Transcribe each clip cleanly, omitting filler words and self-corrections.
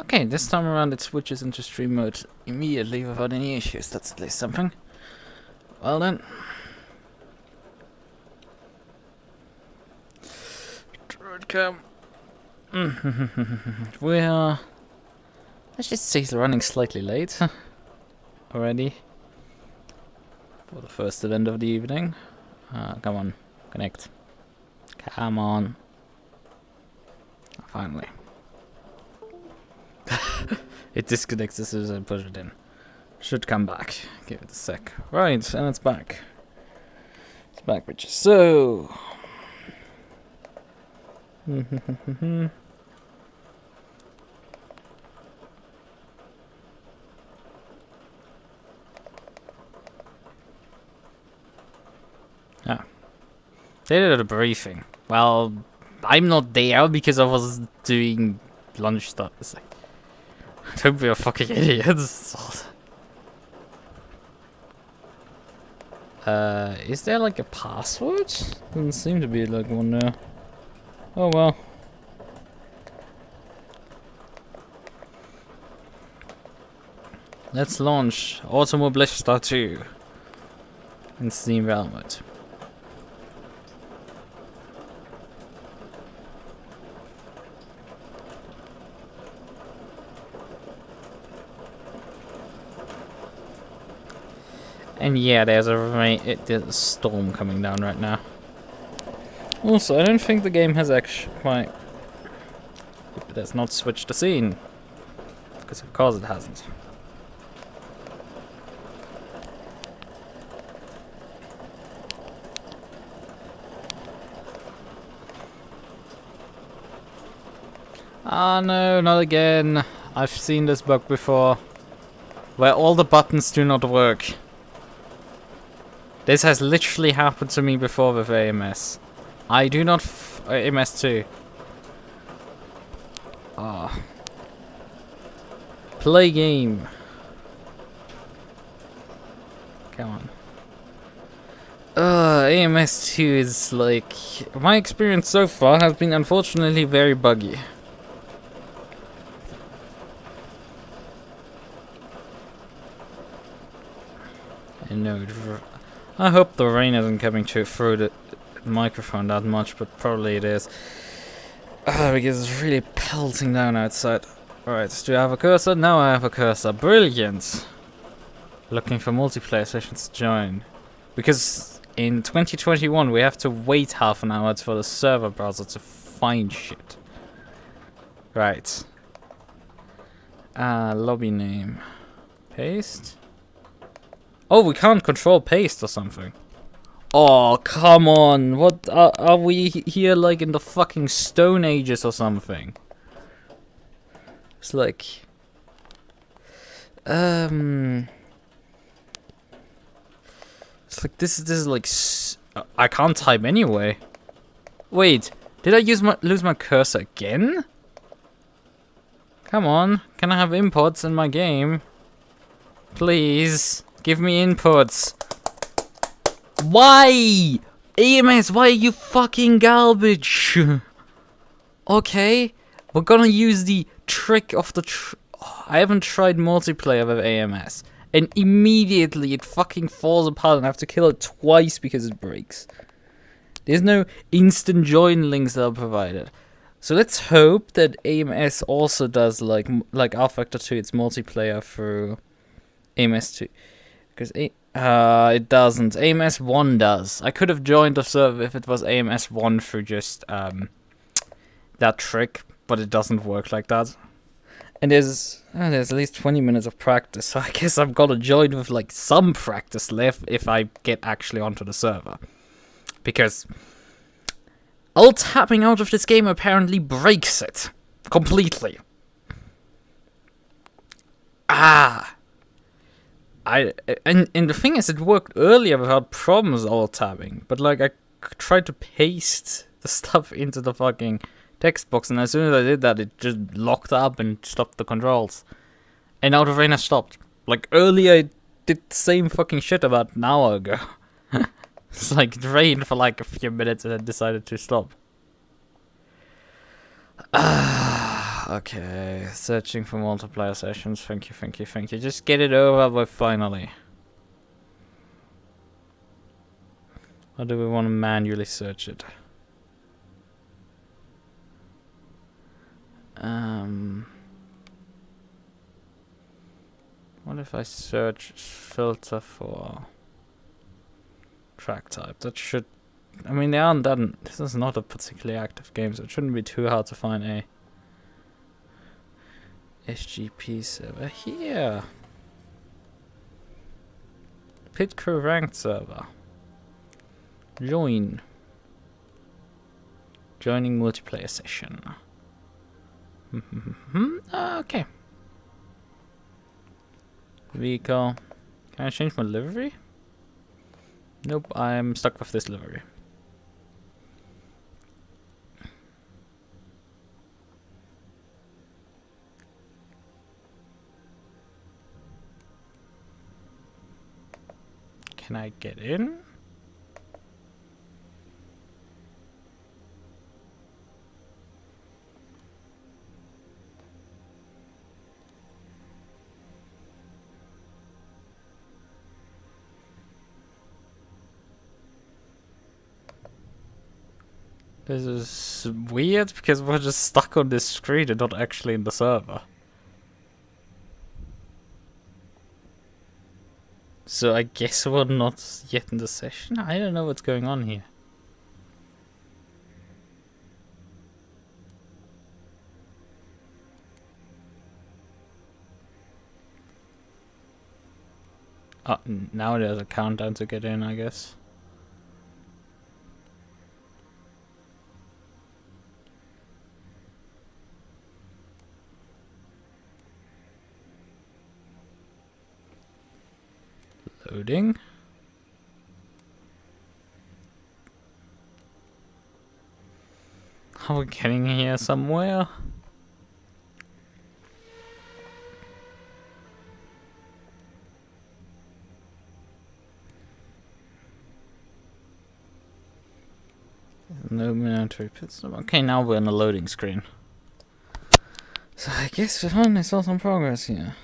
Okay, this time around it switches into stream mode immediately without any issues. That's at least something. Well then. Droid cam. We are... let's just say it's running slightly late. Already. For the first event of the evening. Come on. Connect. Come on. Finally. It disconnects as soon as I push it in. Should come back. Give it a sec. Right, and it's back. It's back, bitches. So... ah. They did a briefing. Well, I'm not there because I was doing lunch stuff. It's like, don't be a fucking idiot. Is there like a password? Doesn't seem to be like one there. Oh well. Let's launch Automobilista 2 in Steam Realm mode. And yeah, there's a storm coming down right now. Also, I don't think the game has actually quite... it has not switched the scene. Because of course it hasn't. Ah no, not again. I've seen this bug before. Where all the buttons do not work. This has literally happened to me before with AMS. I do not AMS2. Ah. Play game. Come on. AMS2 is like... my experience so far has been unfortunately very buggy. And no, I hope the rain isn't coming through the microphone that much, but probably it is. Because it's really pelting down outside. Alright, do I have a cursor? Now I have a cursor. Brilliant! Looking for multiplayer sessions to join. Because in 2021 we have to wait half an hour for the server browser to find shit. Right. Lobby name. Paste. Oh, we can't control paste or something. Oh, come on. What are we here like in the fucking Stone Ages or something? It's like... it's like this is like... I can't type anyway. Wait, did I lose my cursor again? Come on, can I have inputs in my game? Please. Give me inputs. Why? AMS, why are you fucking garbage? Okay, we're gonna use the trick of the I haven't tried multiplayer with AMS. And immediately it fucking falls apart and I have to kill it twice because it breaks. There's no instant join links that are provided. So let's hope that AMS also does like R-Factor 2, its multiplayer through AMS2. Because it doesn't. AMS1 does. I could have joined the server if it was AMS1 through just that trick, but it doesn't work like that. And there's at least 20 minutes of practice, so I guess I've got to join with like some practice left if I get actually onto the server. Because alt-tapping out of this game apparently breaks it completely. And the thing is, it worked earlier without problems alt-tabbing, but like I tried to paste the stuff into the fucking text box, and as soon as I did that, it just locked up and stopped the controls. And now the rain has stopped. Like earlier, I did the same fucking shit about an hour ago. It's like it rained for like a few minutes and then decided to stop. Okay, searching for multiplayer sessions. Thank you, thank you, thank you. Just get it over with finally. Or do we want to manually search it? What if I search filter for track type? That should... I mean, they aren't done. This is not a particularly active game, so it shouldn't be too hard to find a SGP server here. Pit Crew ranked server. Join. Joining multiplayer session. Okay. Vehicle. Can I change my livery? Nope, I'm stuck with this livery. Can I get in? This is weird because we're just stuck on this screen and not actually in the server. So I guess we're not yet in the session? I don't know what's going on here. Now there's a countdown to get in, I guess. Loading. Are we getting here somewhere? No military pit stop. Okay, now we're on the loading screen. So I guess we finally saw some progress here.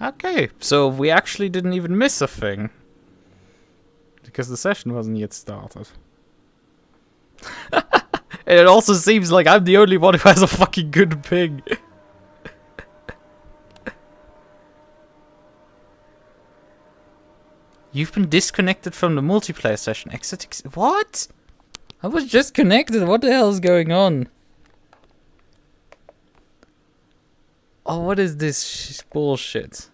Okay, so we actually didn't even miss a thing. Because the session wasn't yet started. And it also seems like I'm the only one who has a fucking good ping. You've been disconnected from the multiplayer session. What? I was just connected. What the hell is going on? Oh, what is this bullshit?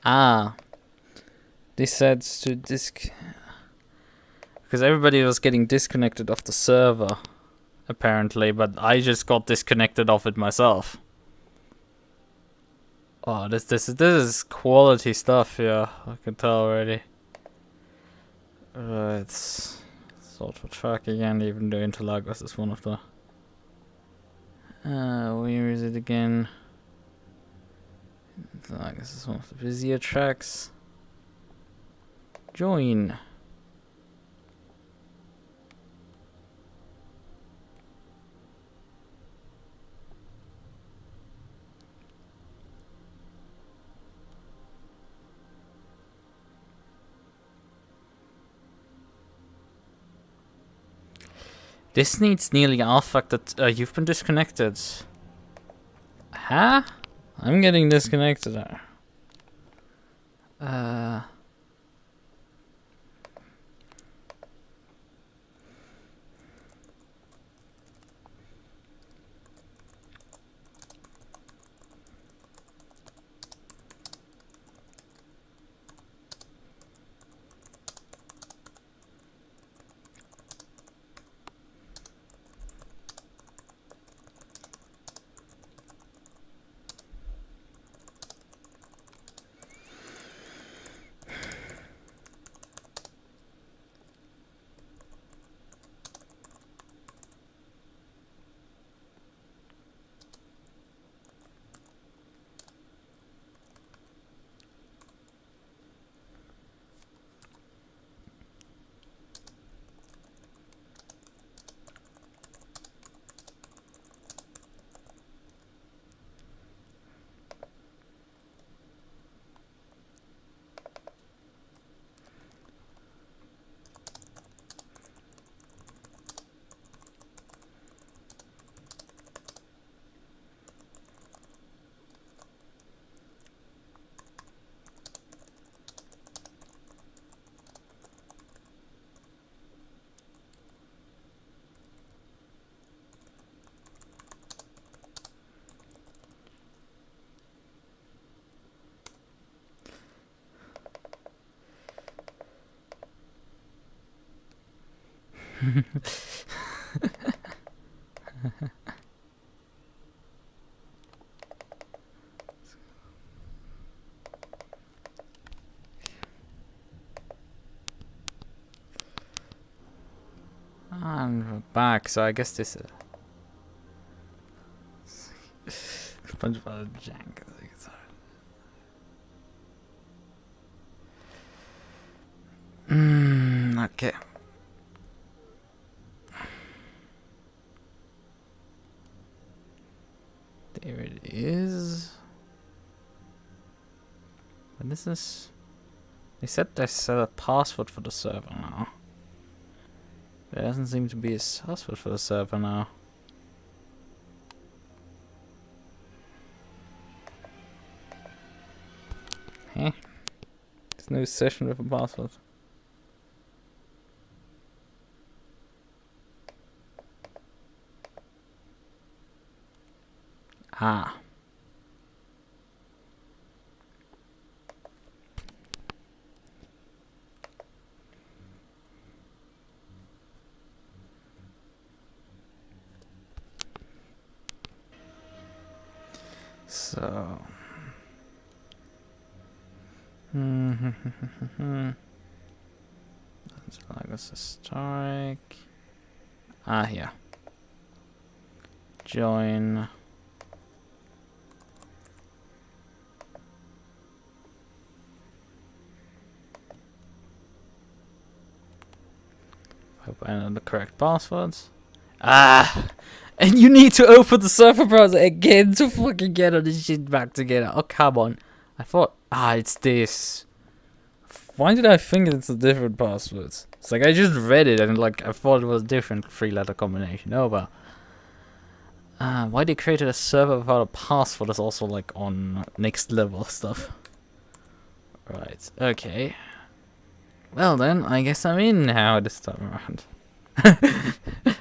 Ah. This said to because everybody was getting disconnected off the server, apparently, but I just got disconnected off it myself. Oh, this is quality stuff here. I can tell already. Right, sort for track again. Even though Interlagos is one of the. Where is it again? I guess it's one of the busier tracks. Join. This needs nearly alpha that you've been disconnected. Huh? I'm getting disconnected there. And we're back, so I guess this is a bunch of other jank. Okay. There it is. What is this? They said they set a password for the server now. There doesn't seem to be a password for the server now. Huh? There's no session with a password. Ah. So. That's like a strike. Ah, here. Join. Hope I enter the correct passwords. Ah! And you need to open the server browser again to fucking get all this shit back together. Oh, come on. I thought, it's this. Why did I think it's a different password? It's like I just read it and like I thought it was a different 3-letter combination. Oh well. Why they created a server without a password is also like on next level stuff. Right, okay. Well then, I guess I'm in now this time around.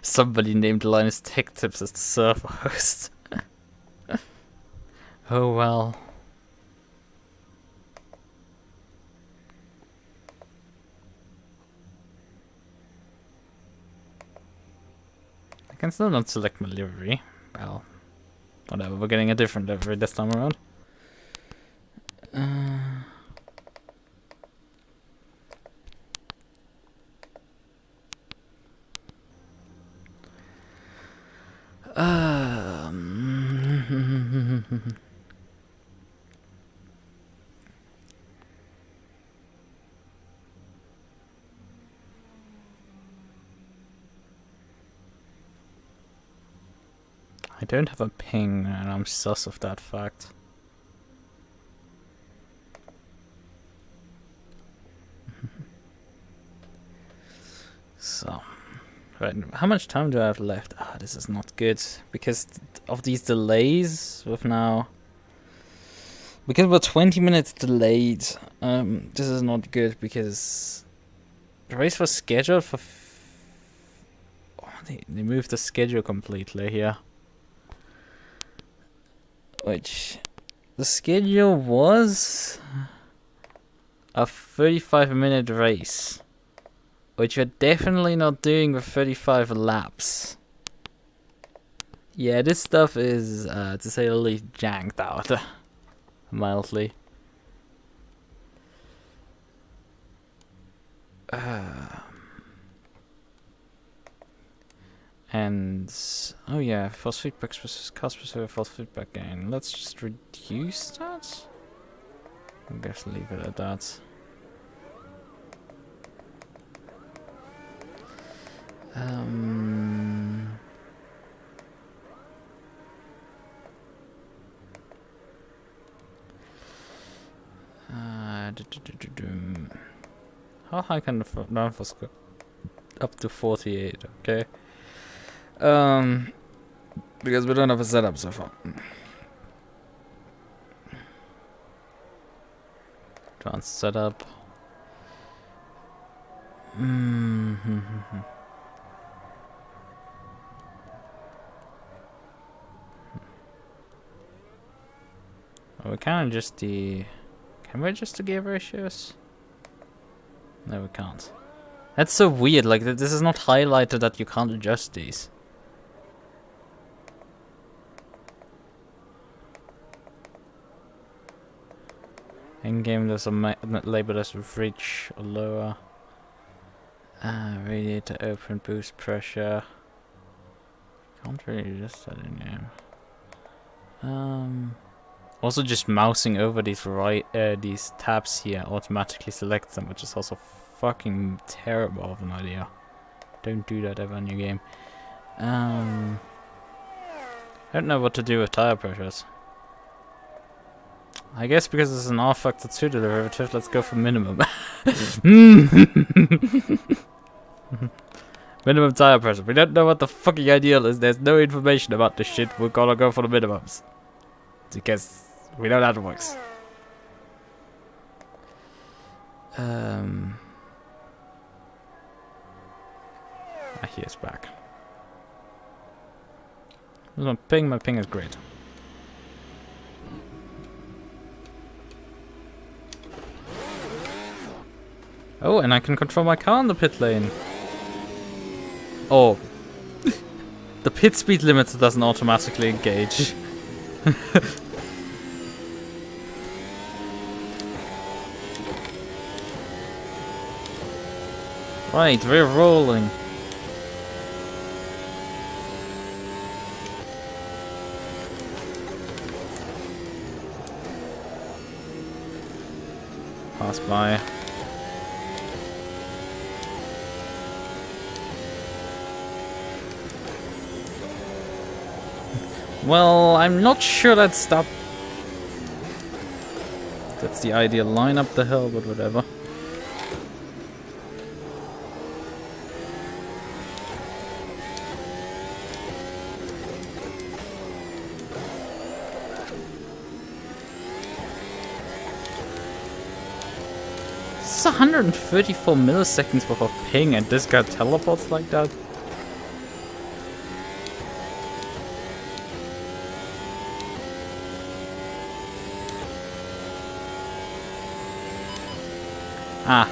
Somebody named Linus Tech Tips as the server host. Oh well. I can still not select my livery. Well, whatever, we're getting a different livery this time around. I don't have a ping, and I'm sus of that fact. So, right, how much time do I have left? This is not good because of these delays. With now, because we're 20 minutes delayed. This is not good because the race was scheduled for. They moved the schedule completely here. Which the schedule was a 35-minute race, which we're definitely not doing with 35 laps. Yeah, this stuff is, to say the least, janked out, mildly. And oh yeah, false feedback versus cost specific false feedback gain. Let's just reduce that. I guess leave it at that. How high can the downforce go? Up to 48. Okay. Because we don't have a setup so far. Advanced setup. Well, we can't adjust the... Can we adjust the gear ratios? No, we can't. That's so weird, like this is not highlighted that you can't adjust these. In-game there's a label as reach or lower. Radiator open, boost pressure. Can't really adjust that in game. Also just mousing over these these tabs here automatically selects them, which is also fucking terrible of an idea. Don't do that ever in your game. I don't know what to do with tire pressures. I guess because it's an R-factor 2 derivative, let's go for minimum. Minimum tire pressure. We don't know what the fucking ideal is. There's no information about this shit. We're gonna go for the minimums. Because we know that works. He is back. There's my ping. My ping is great. Oh, and I can control my car in the pit lane. Oh. The pit speed limiter doesn't automatically engage. Right, we're rolling. Pass by. Well, I'm not sure that's the ideal line up the hill, but whatever. This is 134 milliseconds worth of ping and this guy teleports like that? Ah,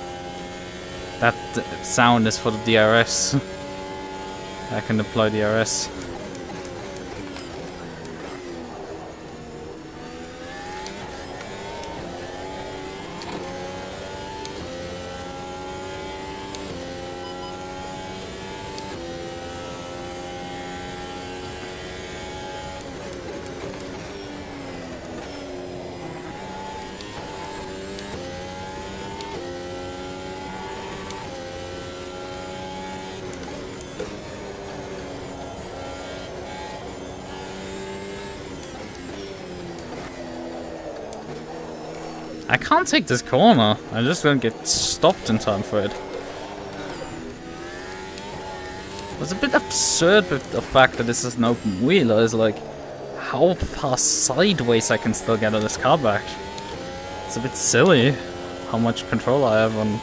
that sound is for the DRS. I can deploy DRS. I can't take this corner. I'm just gonna get stopped in time for it. It's a bit absurd with the fact that this is an open wheel. Is like how far sideways I can still get on this car back. It's a bit silly how much control I have on.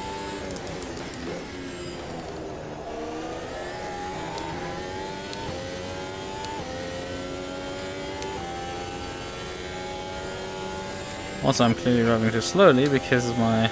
Also, I'm clearly driving too slowly because of my...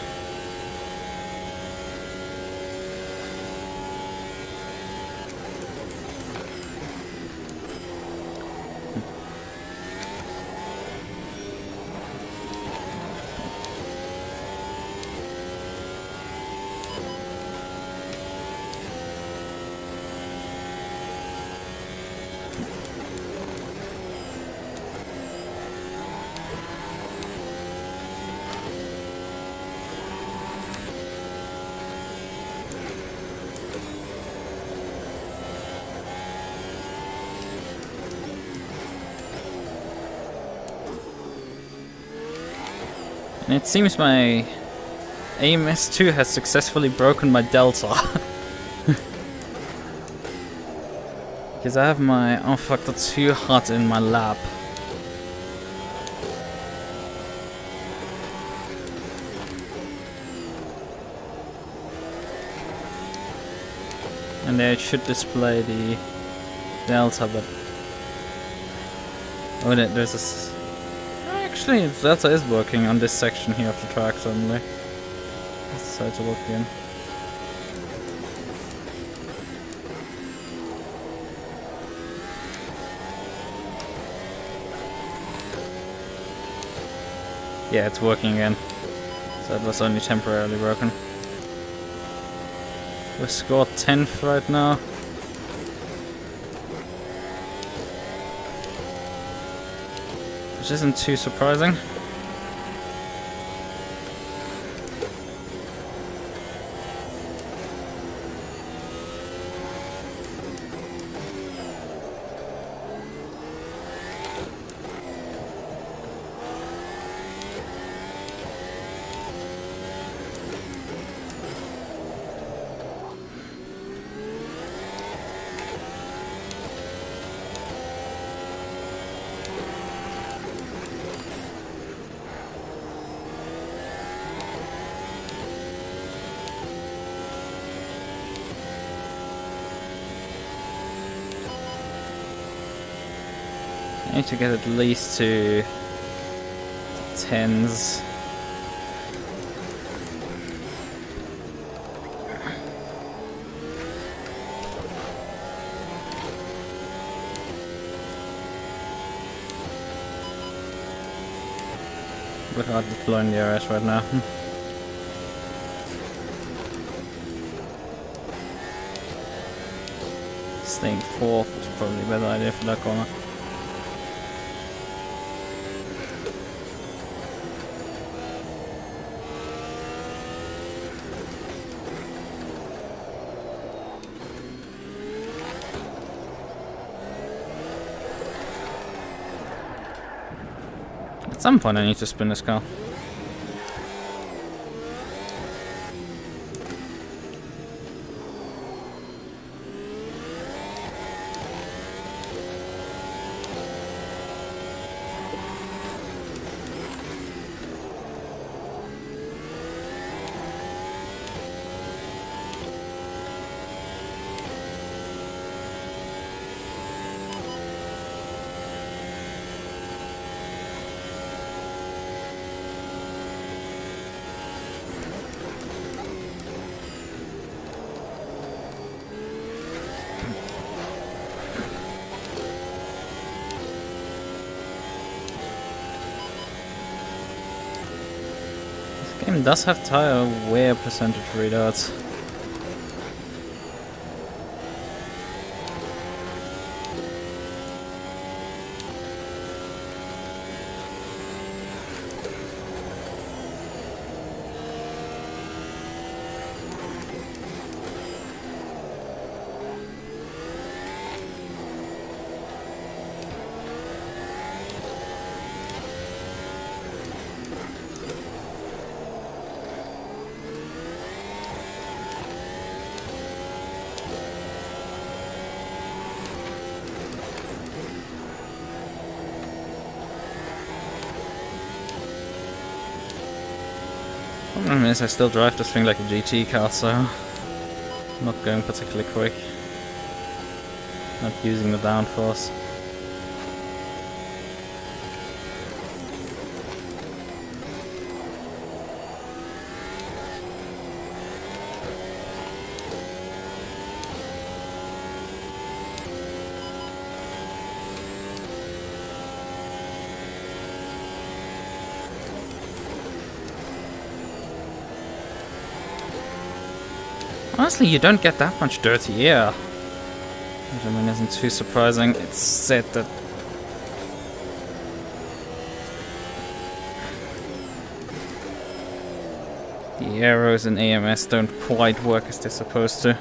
And it seems my AMS2 has successfully broken my delta. Because I have my R-factor 2 hot in my lap. And there it should display the delta, but... Oh, there's this... Actually, Delta is working on this section here of the track suddenly. Let's decide to look in. Yeah, it's working again. So it was only temporarily broken. We're scored 10th right now. Which isn't too surprising. I need to get at least to 10s. Without deploying the RS right now. Staying 4th is probably a better idea for that corner. At some point I need to spin this car. This game does have tire wear percentage readouts. Problem is I still drive this thing like a GT car, so I'm not going particularly quick. Not using the downforce. Honestly, you don't get that much dirty air. Which I mean isn't too surprising. It's said that the arrows in AMS don't quite work as they're supposed to.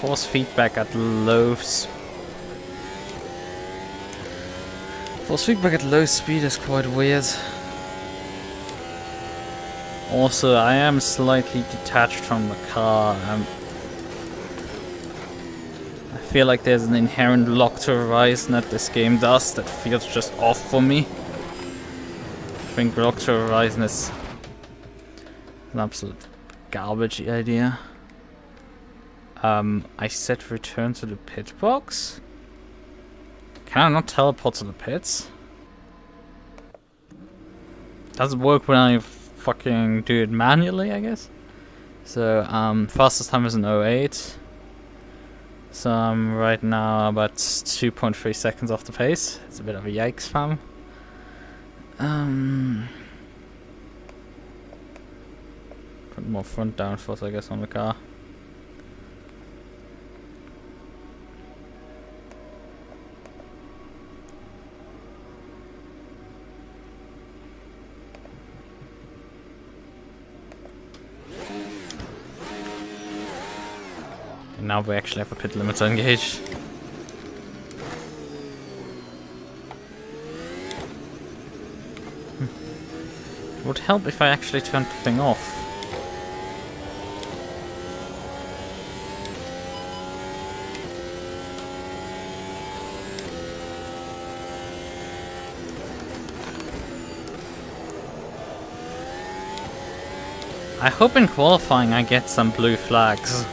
Force feedback at low speed is quite weird. Also, I am slightly detached from the car. I feel like there's an inherent lock to Ryzen that this game does that feels just off for me. I think lock to Ryzen is an absolute garbage idea. I said return to the pit box. Can I not teleport to the pits? Doesn't work when I fucking do it manually, I guess. So, fastest time is an 08. So I'm right now about 2.3 seconds off the pace. It's a bit of a yikes, fam. Put more front downforce, I guess, on the car. And now we actually have a pit limiter engaged. It would help if I actually turned the thing off. I hope in qualifying I get some blue flags.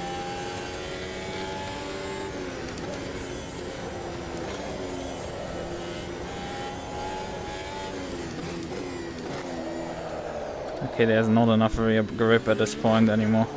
Okay, there's not enough rear grip at this point anymore.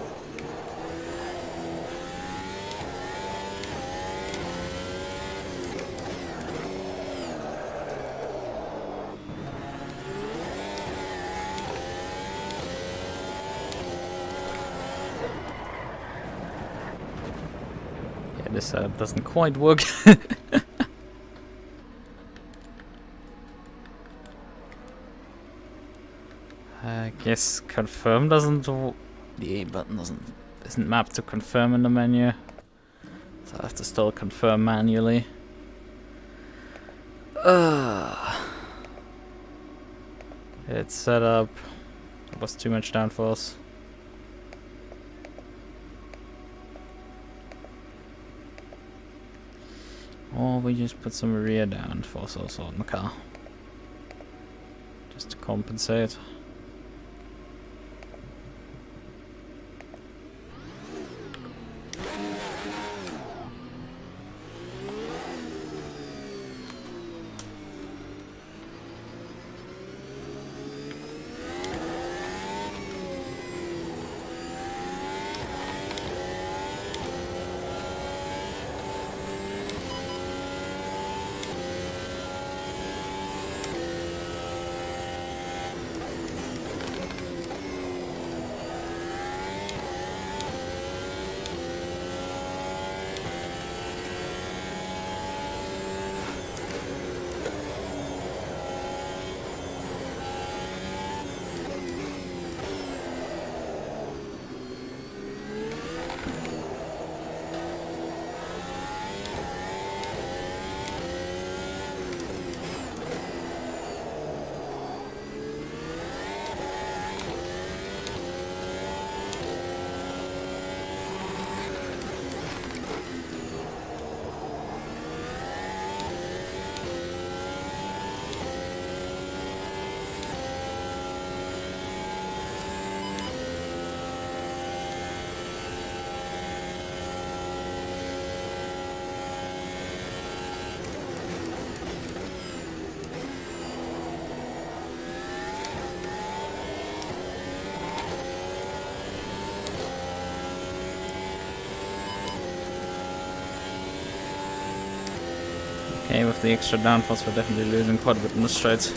Yeah, this doesn't quite work. I guess confirm doesn't. The A button isn't mapped to confirm in the menu, so I have to still confirm manually. It's set up. It was too much downforce. Or we just put some rear downforce also on the car, just to compensate. Okay, with the extra downforce we're definitely losing quite a bit in the straights.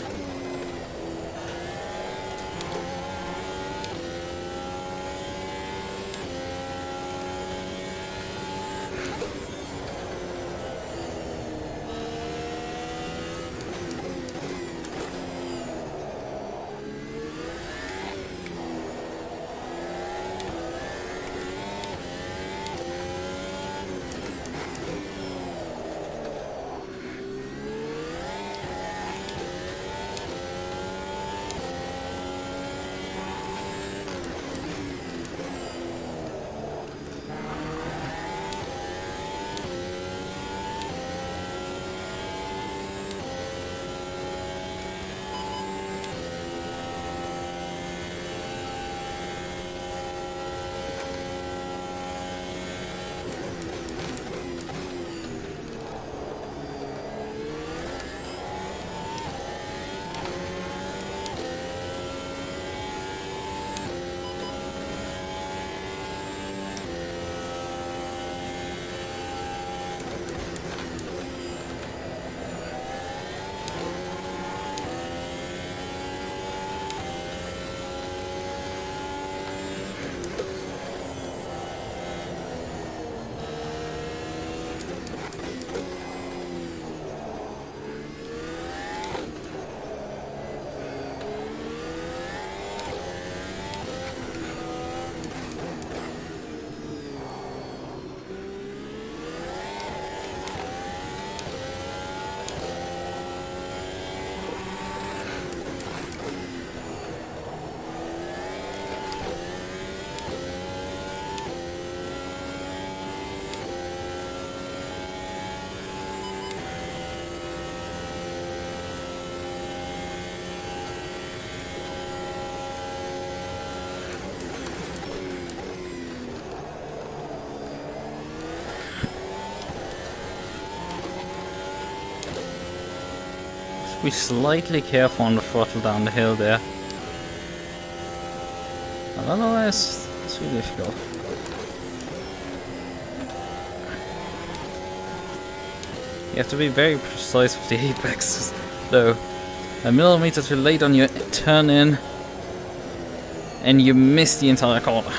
be slightly careful on the throttle down the hill there. But otherwise, it's really difficult. You have to be very precise with the apexes, though. A millimeter too late on your turn in, and you miss the entire corner.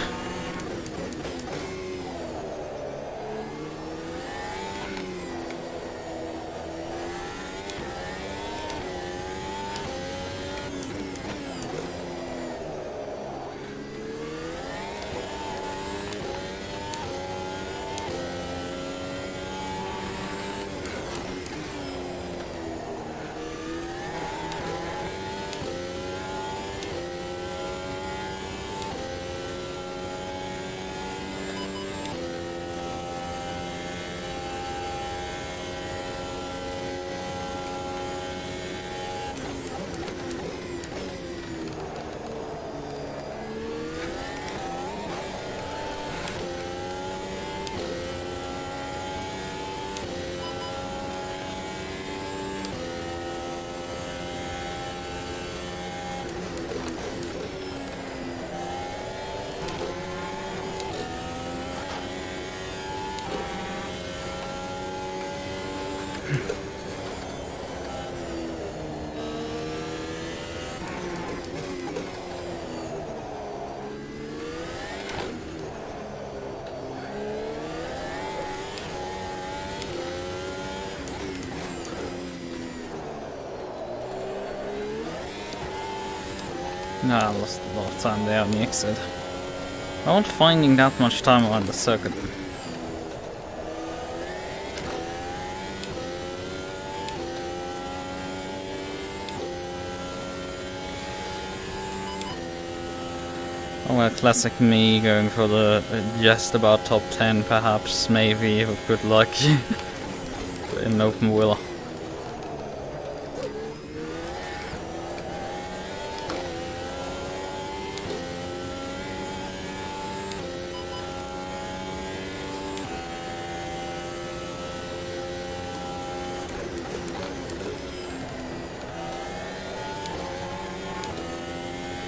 No, I lost a lot of time there on the exit. I wasn't finding that much time around the circuit. Oh well, classic me going for the just about top 10 perhaps, maybe, with good luck in an open wheel.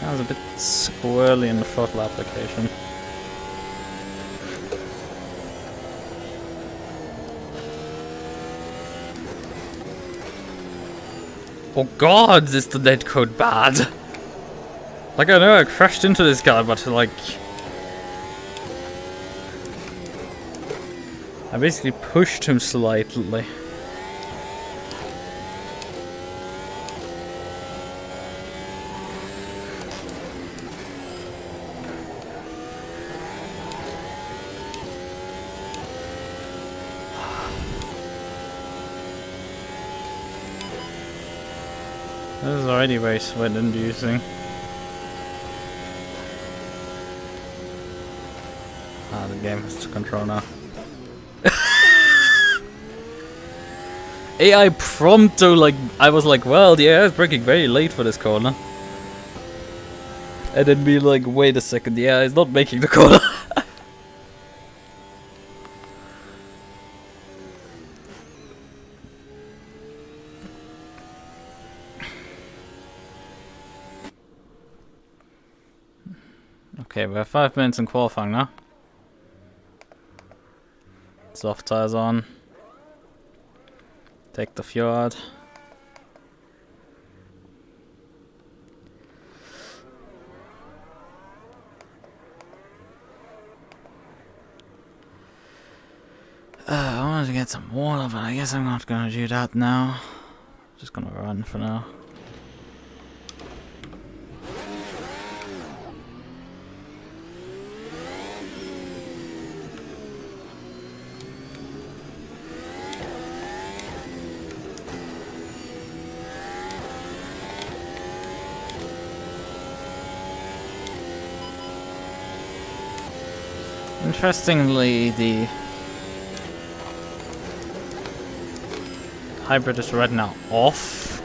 That was a bit squirrely in the throttle application. Oh god, is the dead code bad? Like, I know I crashed into this guy, but like... I basically pushed him slightly. This is already very sweat inducing. Ah, the game has to control now. AI prompto, like, I was like, well, the AI is braking very late for this corner. And then be like, wait a second, the AI is not making the corner. Okay, we have 5 minutes in qualifying now. Soft tires on. Take the fjord. I wanted to get some water, but I guess I'm not gonna do that now. Just gonna run for now. Interestingly, the hybrid is right now off.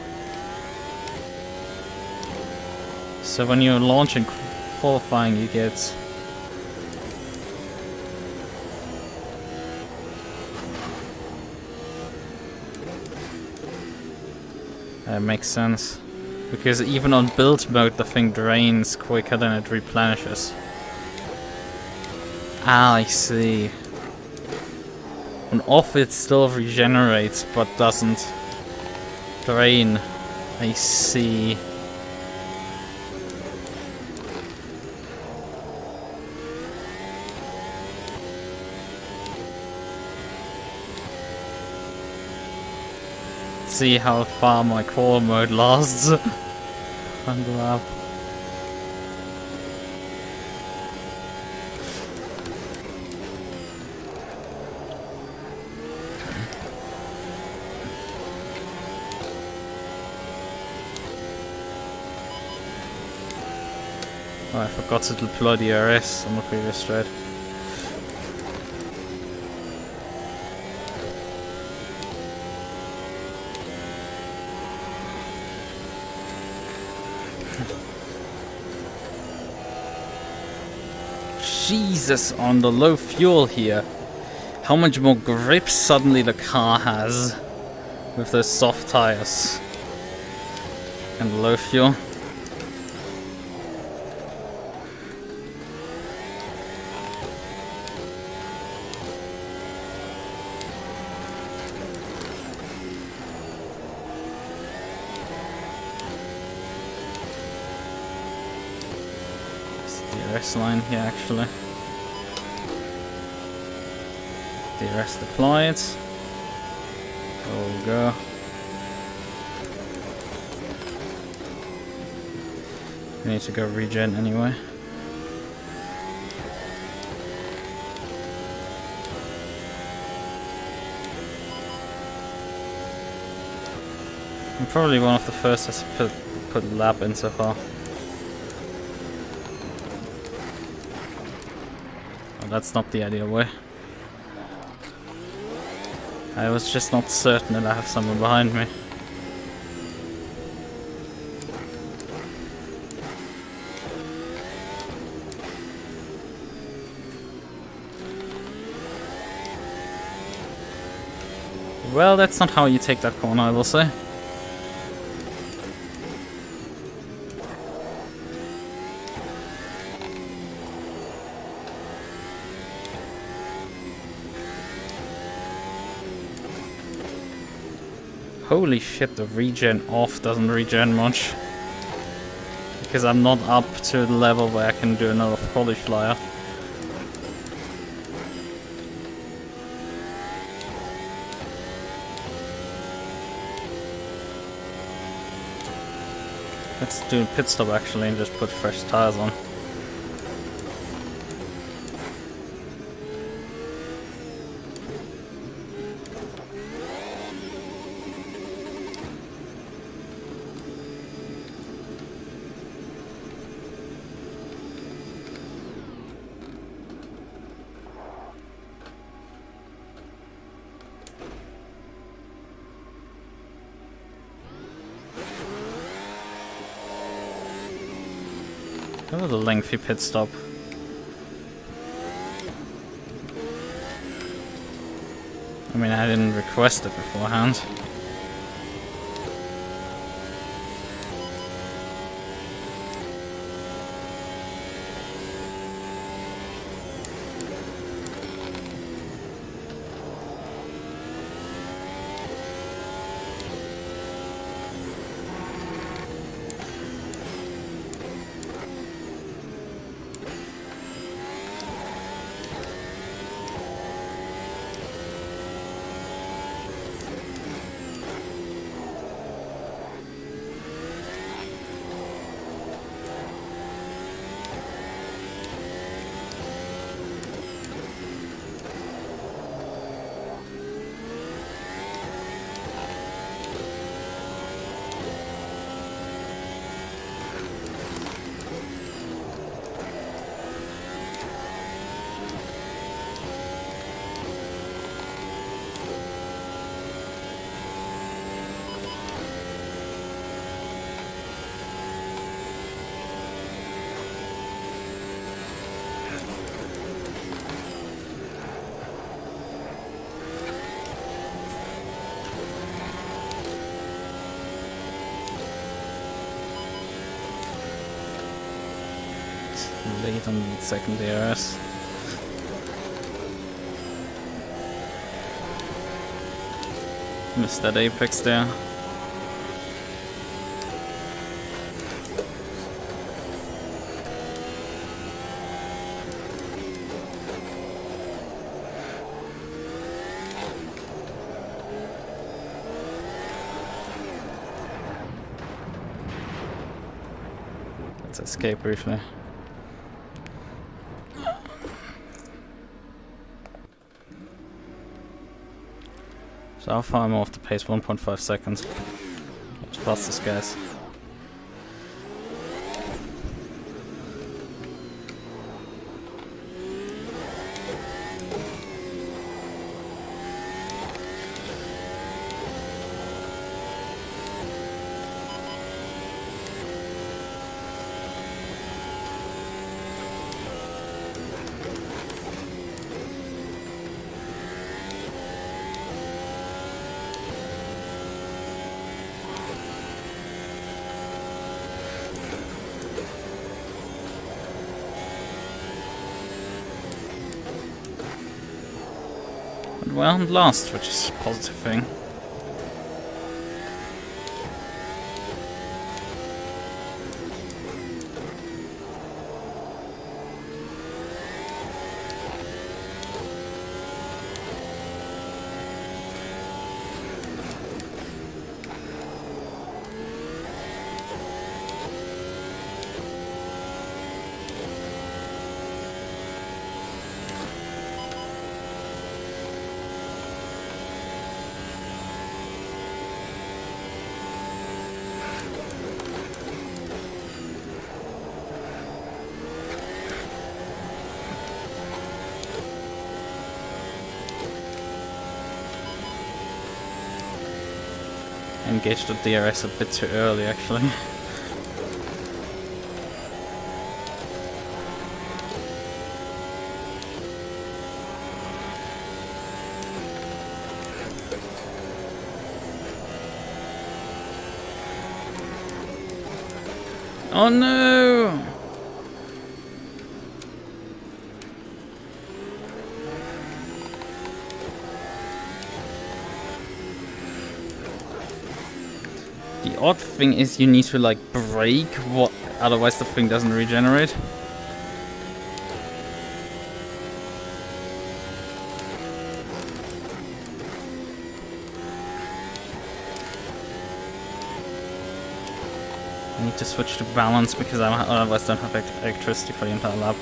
So when you're launching qualifying, you get That makes sense. Because even on build mode, the thing drains quicker than it replenishes. Ah, I see. On off, it still regenerates, but doesn't drain. I see. See how far my core mode lasts. Bundle up. Oh, I forgot to deploy the RS on the previous thread. Jesus, on the low fuel here. How much more grip suddenly the car has with those soft tires and low fuel. DRS line here actually. DRS deployed. There we go. We need to go regen anyway. I'm probably one of the first to put lab in so far. Oh, that's not the ideal way. I was just not certain that I have someone behind me. Well, that's not how you take that corner, I will say. Holy shit, the regen off doesn't regen much. Because I'm not up to the level where I can do another Qualy flyer. Let's do a pit stop actually and just put fresh tires on. That was a lengthy pit stop. I mean, I didn't request it beforehand. late on the second DRS. Missed that apex there. Let's escape briefly. So how far am I off the pace? 1.5 seconds. What's fastest, guys? Well, I'm last, which is a positive thing. Engaged the DRS a bit too early, actually. Oh no! The odd thing is you need to like brake, otherwise the thing doesn't regenerate. I need to switch to balance because I otherwise don't have electricity for the entire lap.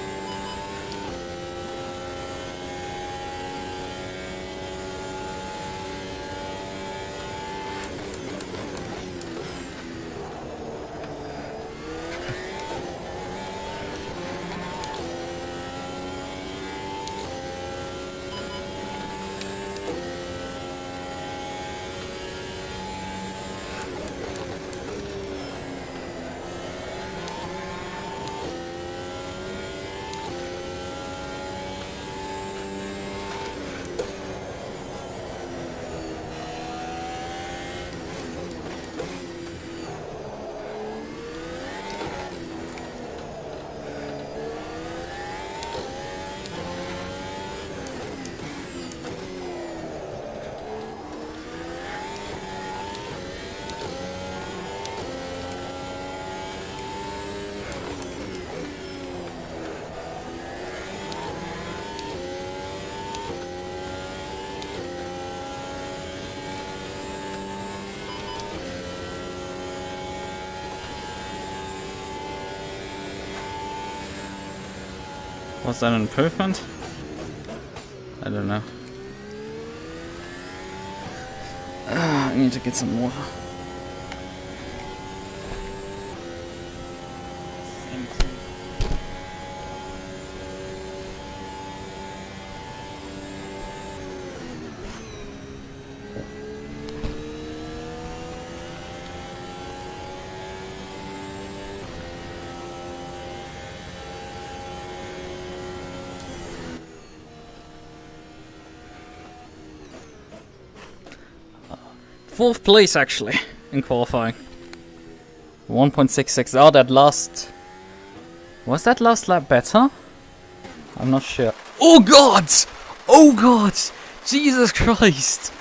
Was that an improvement? I don't know. I need to get some water. Fourth place, actually, in qualifying. 1.66. Oh, that last Was that last lap better? I'm not sure. Oh god! Oh god! Jesus Christ!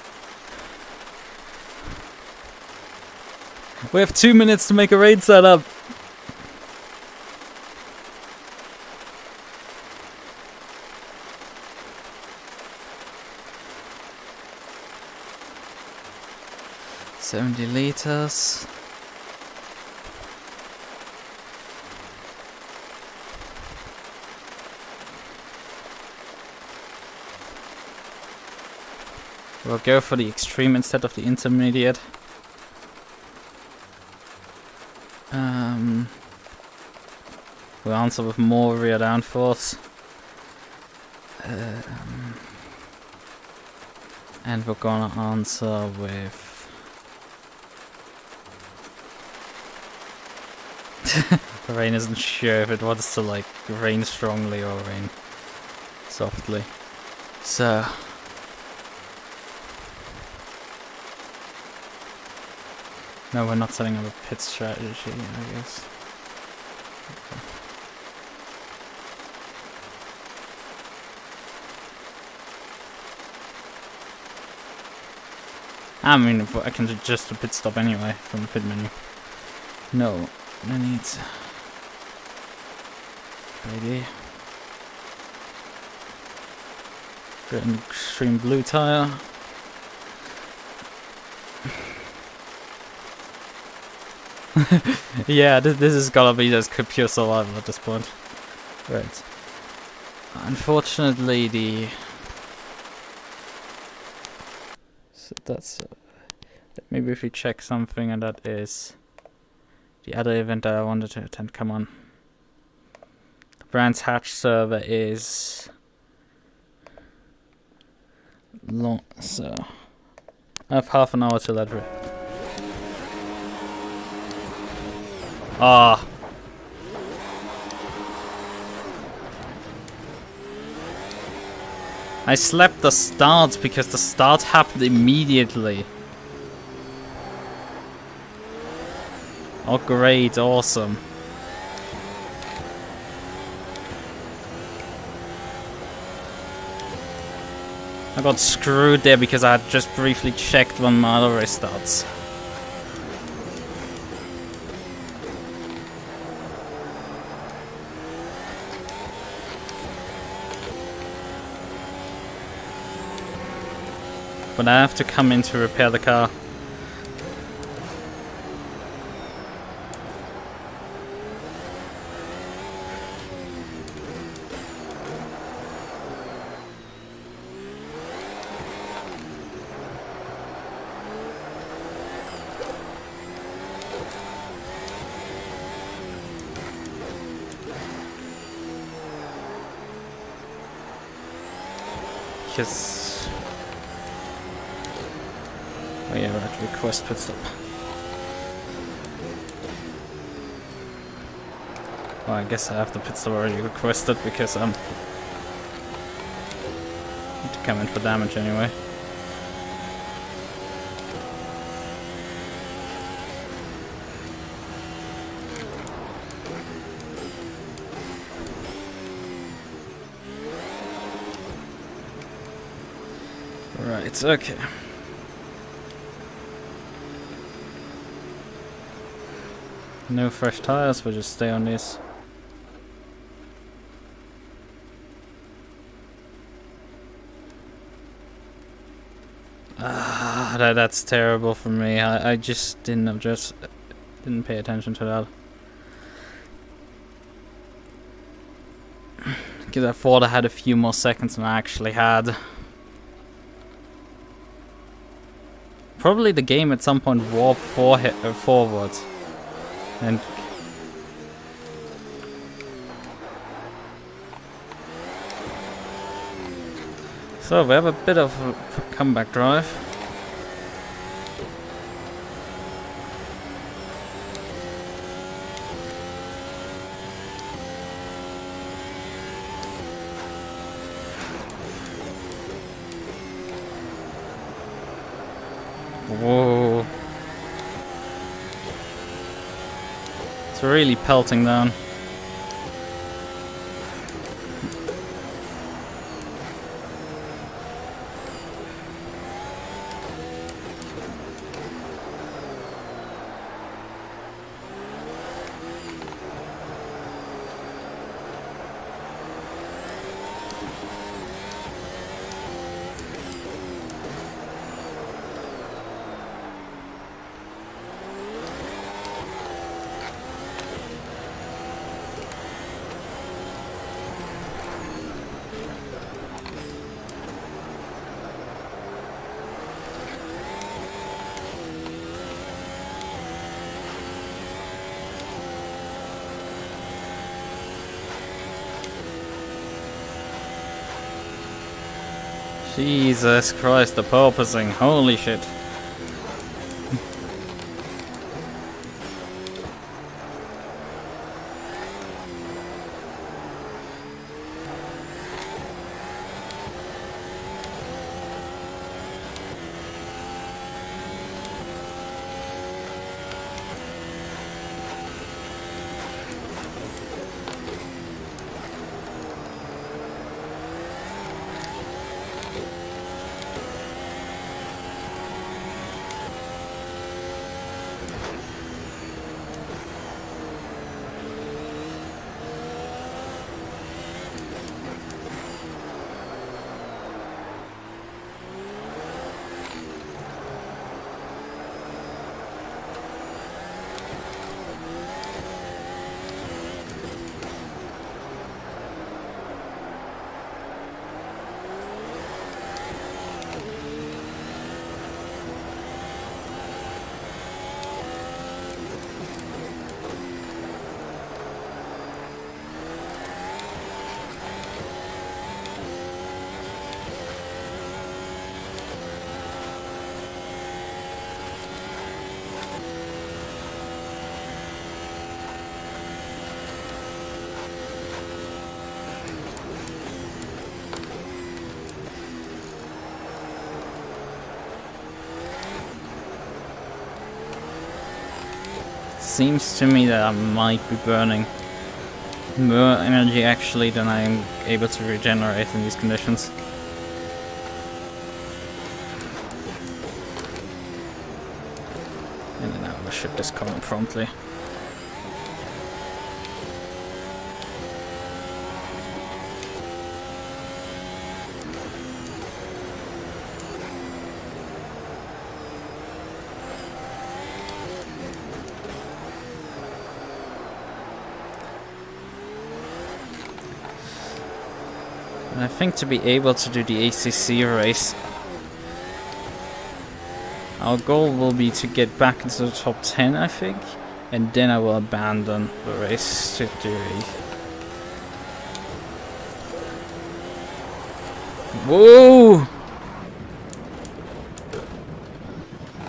We have 2 minutes to make a raid setup. $70 liters. We'll go for the extreme instead of the intermediate. We'll answer with more rear downforce. And we're gonna answer with... Rain isn't sure if it wants to like rain strongly or rain softly. So... No, we're not setting up a pit strategy, I guess. Okay. I mean, I can do just a pit stop anyway from the pit menu. No need. Ready. Get an extreme blue tire. Yeah, this is gonna be just pure survival at this point. Right. Unfortunately, so that's... maybe if we check something, and that is the other event that I wanted to attend. Come on. The Brands Hatch server is... long, so... I have half an hour till that. Ah. I slept the start because the start happened immediately. Oh great, awesome. I got screwed there because I had just briefly checked when my other race starts. But I have to come in to repair the car. Because... oh yeah, we're at request pit stop. Well, I guess I have the pit stop already requested because need to come in for damage anyway. Right, okay. No fresh tires, we'll just stay on this. That's terrible for me. I just didn't pay attention to that. Because I thought I had a few more seconds than I actually had. Probably the game at some point warped forward. And so we have a bit of a comeback drive. Whoa. It's really pelting down. Jesus Christ, the porpoising, holy shit. Seems to me that I might be burning more energy actually than I am able to regenerate in these conditions. And then I will ship this coming promptly. I think to be able to do the ACC race, our goal will be to get back into the top 10, I think, and then I will abandon the race to do it. Whoa!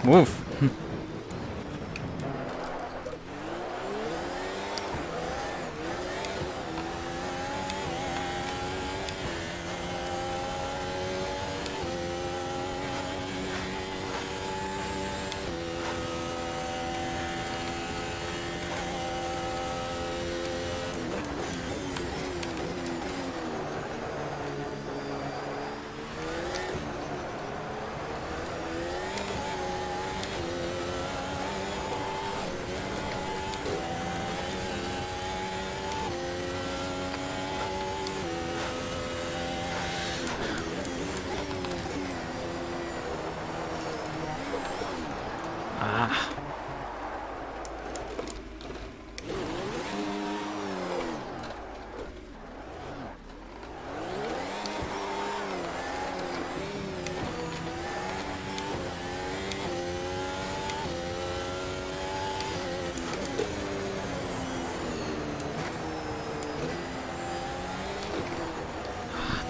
Woof.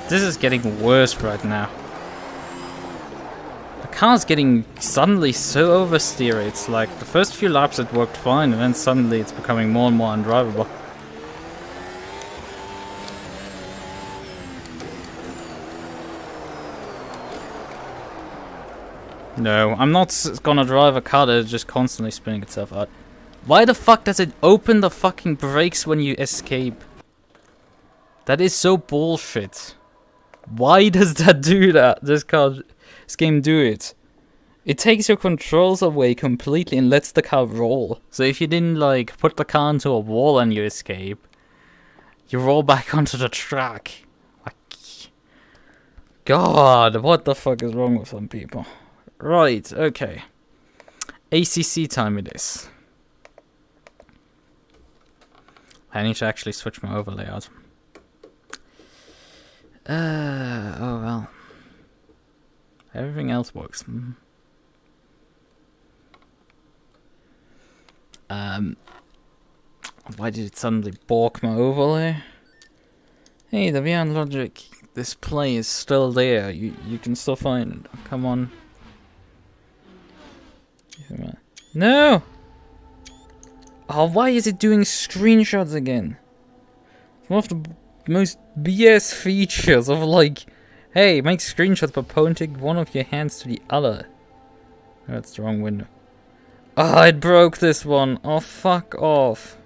This is getting worse right now. The car's getting suddenly so oversteery. It's like the first few laps it worked fine, and then suddenly it's becoming more and more undrivable. No, I'm not gonna drive a car that is just constantly spinning itself out. Why the fuck does it open the fucking brakes when you escape? That is so bullshit. Why does that do that? This game do it. It takes your controls away completely and lets the car roll. So if you didn't like put the car into a wall and you escape, you roll back onto the track. Like, God, what the fuck is wrong with some people? Right, okay. ACC time it is. I need to actually switch my overlay out. Oh well. Everything else works. Why did it suddenly balk my overlay? Hey, the Beyond Logic This play is still there. You can still find it. Come on. No! Oh, why is it doing screenshots again? One of the most BS features of like, hey, make screenshots by pointing one of your hands to the other. Oh, that's the wrong window. Oh, it broke this one. Oh, fuck off.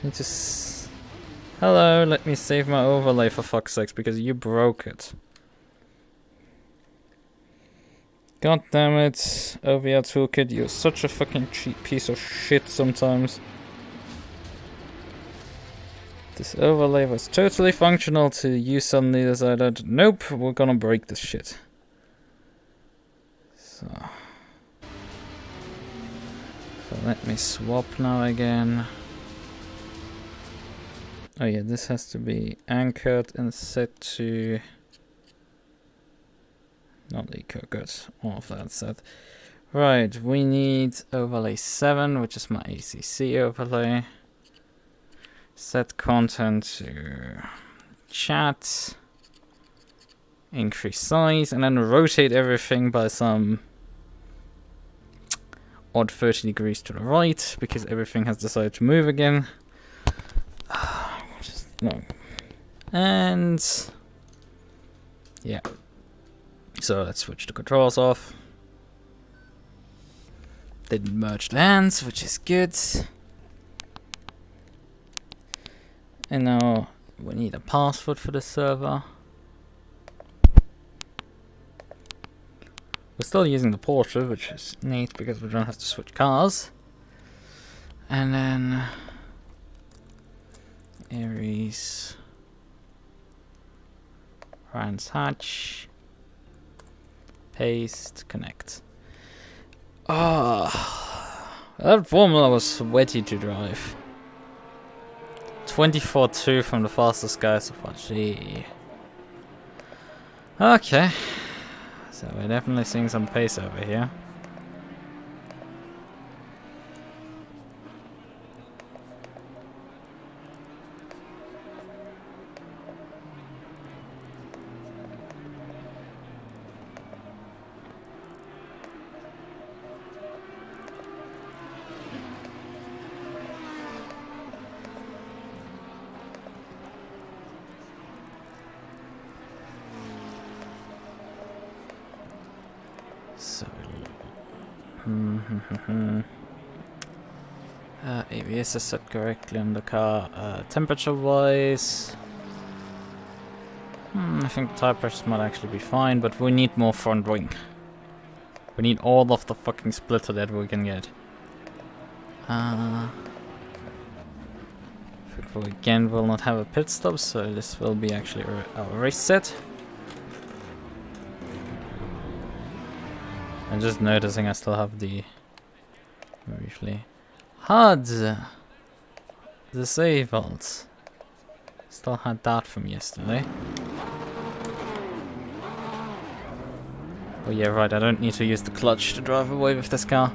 It just... Hello, let me save my overlay for fuck's sakes, because you broke it. God damn it, OVR Toolkit, you're such a fucking cheap piece of shit sometimes. This overlay was totally functional till you suddenly decided, nope, we're gonna break this shit. So let me swap now again. Oh yeah, this has to be anchored and set to... Not eco, good. All of that set. Right, we need overlay 7, which is my ACC overlay. Set content to chat. Increase size, and then rotate everything by some odd 30 degrees to the right, because everything has decided to move again. No. And... yeah. So let's switch the controls off. Didn't merge the hands, which is good. And now we need a password for the server. We're still using the Porsche, which is neat because we don't have to switch cars. And then Aries, Ryan's Hatch. Paste, connect. Ah, that formula was sweaty to drive. 24.2 from the fastest guy so far. Gee. Okay, so we're definitely seeing some pace over here. So, ABS is set correctly on the car. Temperature-wise, I think tire pressures might actually be fine, but we need more front wing. We need all of the fucking splitter that we can get. We again will not have a pit stop, so this will be actually our race set. I'm just noticing I still have the briefly HUD disabled. Still had that from yesterday. Oh yeah, right, I don't need to use the clutch to drive away with this car.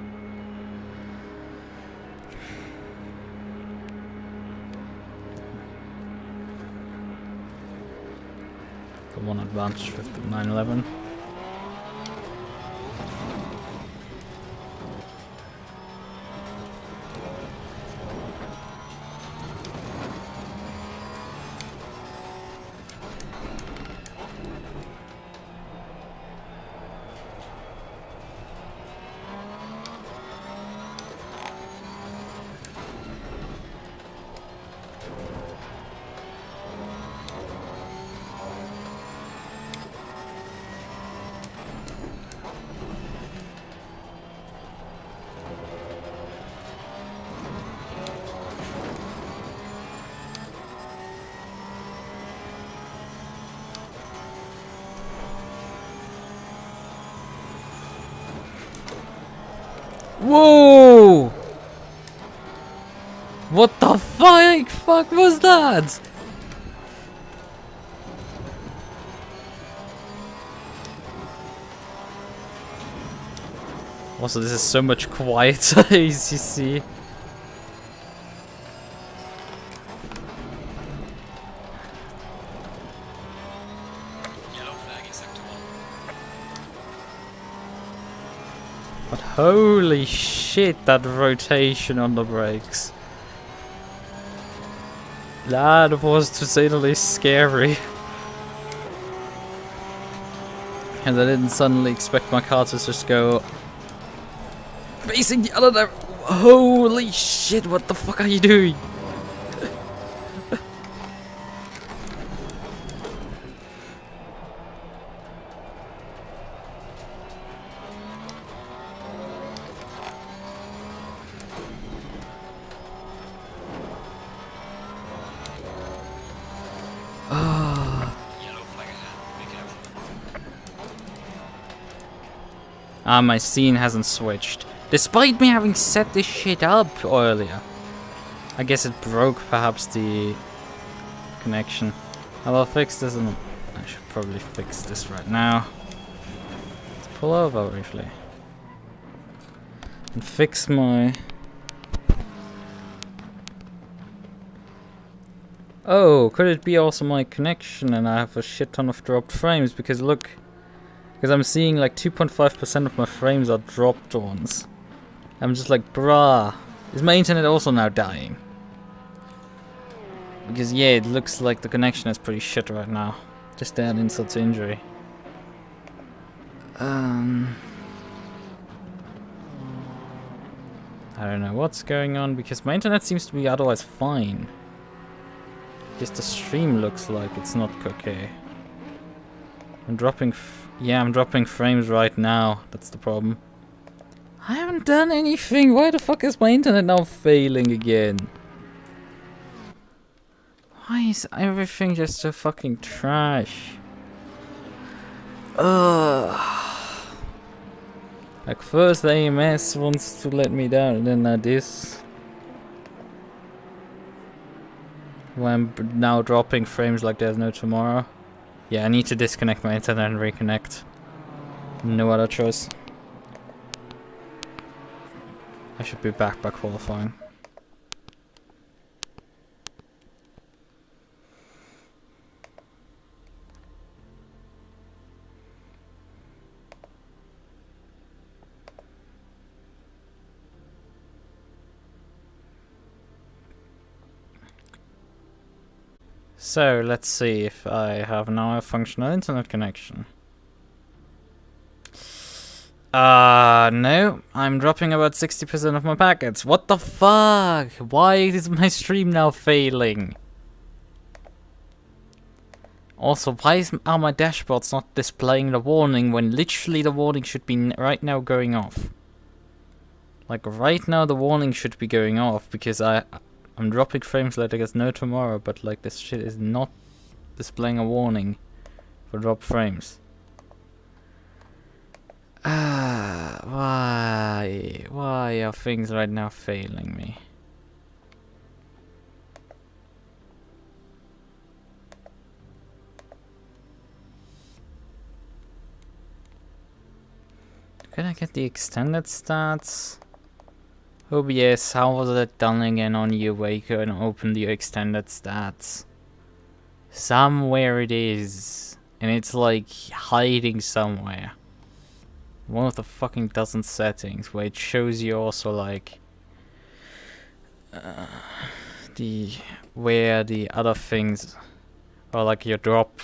For one advantage with the 911. Whoa! What the fuck was that? Also, this is so much quieter, ACC. Holy shit, that rotation on the brakes. That was, to say the least, scary. And I didn't suddenly expect my car to just go facing the other direction. Holy shit, what the fuck are you doing? Ah, my scene hasn't switched. Despite me having set this shit up earlier. I guess it broke perhaps the connection. I'll fix this and I should probably fix this right now. Let's pull over briefly. And fix my... Oh, could it be also my connection and I have a shit ton of dropped frames? Because look, because I'm seeing like 2.5% of my frames are dropped ones. I'm just like, bruh, is my internet also now dying? Because yeah, it looks like the connection is pretty shit right now. Just to add insult to injury. I don't know what's going on because my internet seems to be otherwise fine. Just the stream looks like it's not okay. I'm dropping, I'm dropping frames right now. That's the problem. I haven't done anything. Why the fuck is my internet now failing again? Why is everything just so fucking trash? Like first the AMS wants to let me down, and then now this. Why I'm now dropping frames like there's no tomorrow. Yeah, I need to disconnect my internet and reconnect. No other choice. I should be back by qualifying. So, let's see if I have now a functional internet connection. No, I'm dropping about 60% of my packets. What the fuck? Why is my stream now failing? Also, why are my dashboards not displaying the warning when literally the warning should be right now going off? Like right now the warning should be going off because I'm dropping frames like there's no tomorrow, but like this shit is not displaying a warning for drop frames. Why are things right now failing me? Can I get the extended stats? OBS, how was that done again on you where you can open the extended stats? Somewhere it is. And it's like hiding somewhere. One of the fucking dozen settings where it shows you also like where the other things or like your drop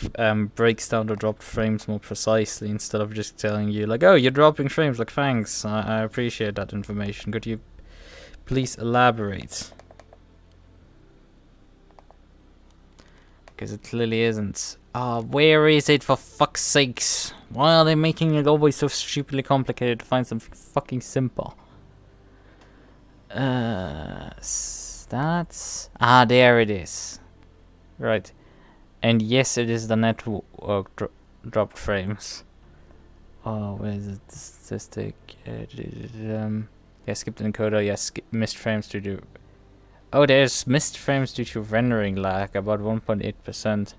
breaks down the dropped frames more precisely instead of just telling you like, oh, you're dropping frames, like thanks, I appreciate that information, could you please elaborate? Because it clearly isn't. Where is it, for fuck's sakes? Why are they making it always so stupidly complicated to find something fucking simple? Stats? Ah, there it is. Right. And yes, it is the network dropped frames. Oh, where is it? Statistic. Yeah, skip the encoder. Yes, missed frames due to... Oh, there's missed frames due to rendering lag, about 1.8%.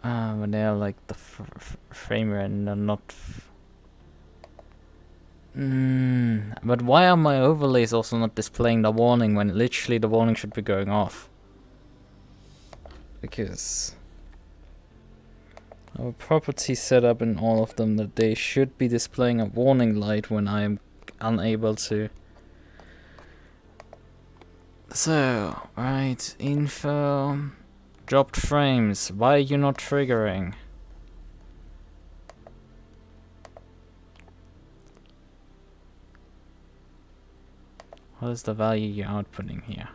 But they're like the frame render, not... But why are my overlays also not displaying the warning when literally the warning should be going off? Because... a property set up in all of them that they should be displaying a warning light when I am unable to. So, right, info, dropped frames, why are you not triggering? What is the value you're outputting here?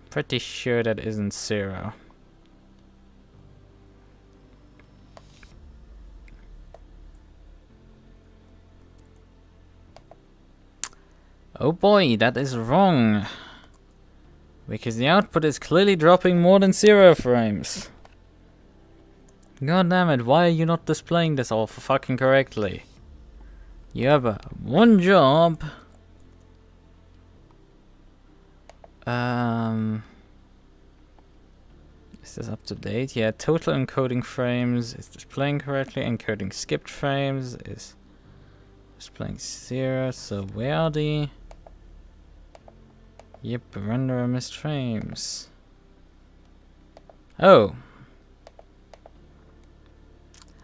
Pretty sure that isn't 0. Oh boy, that is wrong. Because the output is clearly dropping more than 0 frames. God damn it, why are you not displaying this all fucking correctly? You have one job. Is this up to date? Yeah, total encoding frames is displaying correctly. Encoding skipped frames is displaying 0. So where are the... Yep, render missed frames. Oh.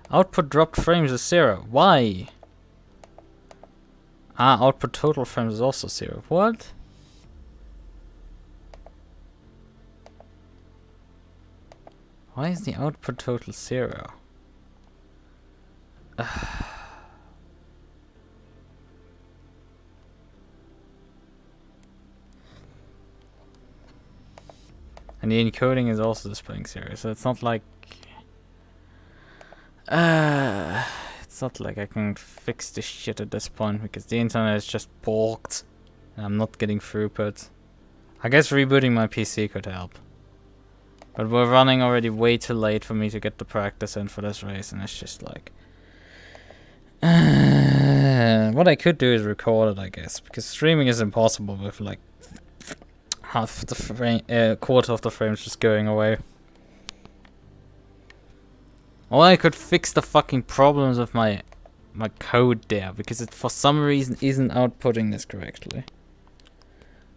Output dropped frames is 0. Why? Ah, output total frames is also 0. What? Why is the output total 0? And the encoding is also displaying 0, so it's not like... it's not like I can fix this shit at this point, because the internet is just balked, and I'm not getting throughput. I guess rebooting my PC could help. But we're running already way too late for me to get the practice in for this race, and it's just like... what I could do is record it, I guess, because streaming is impossible with like half the frame, quarter of the frames just going away. Or I could fix the fucking problems with my code there, because it for some reason isn't outputting this correctly.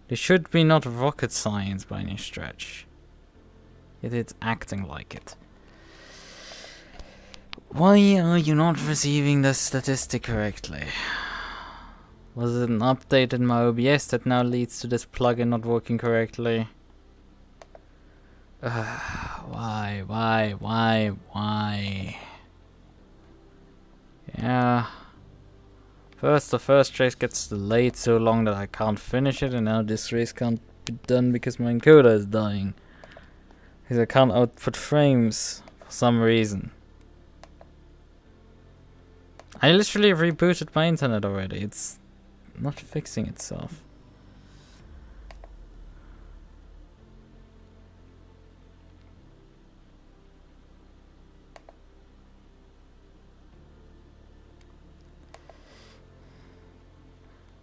This should be not rocket science by any stretch. Yet it's acting like it. Why are you not receiving the statistic correctly? Was it an update in my OBS that now leads to this plugin not working correctly? Why? Yeah. First, the first race gets delayed so long that I can't finish it, and now this race can't be done because my encoder is dying. Because I can't output frames for some reason. I literally rebooted my internet already. It's not fixing itself.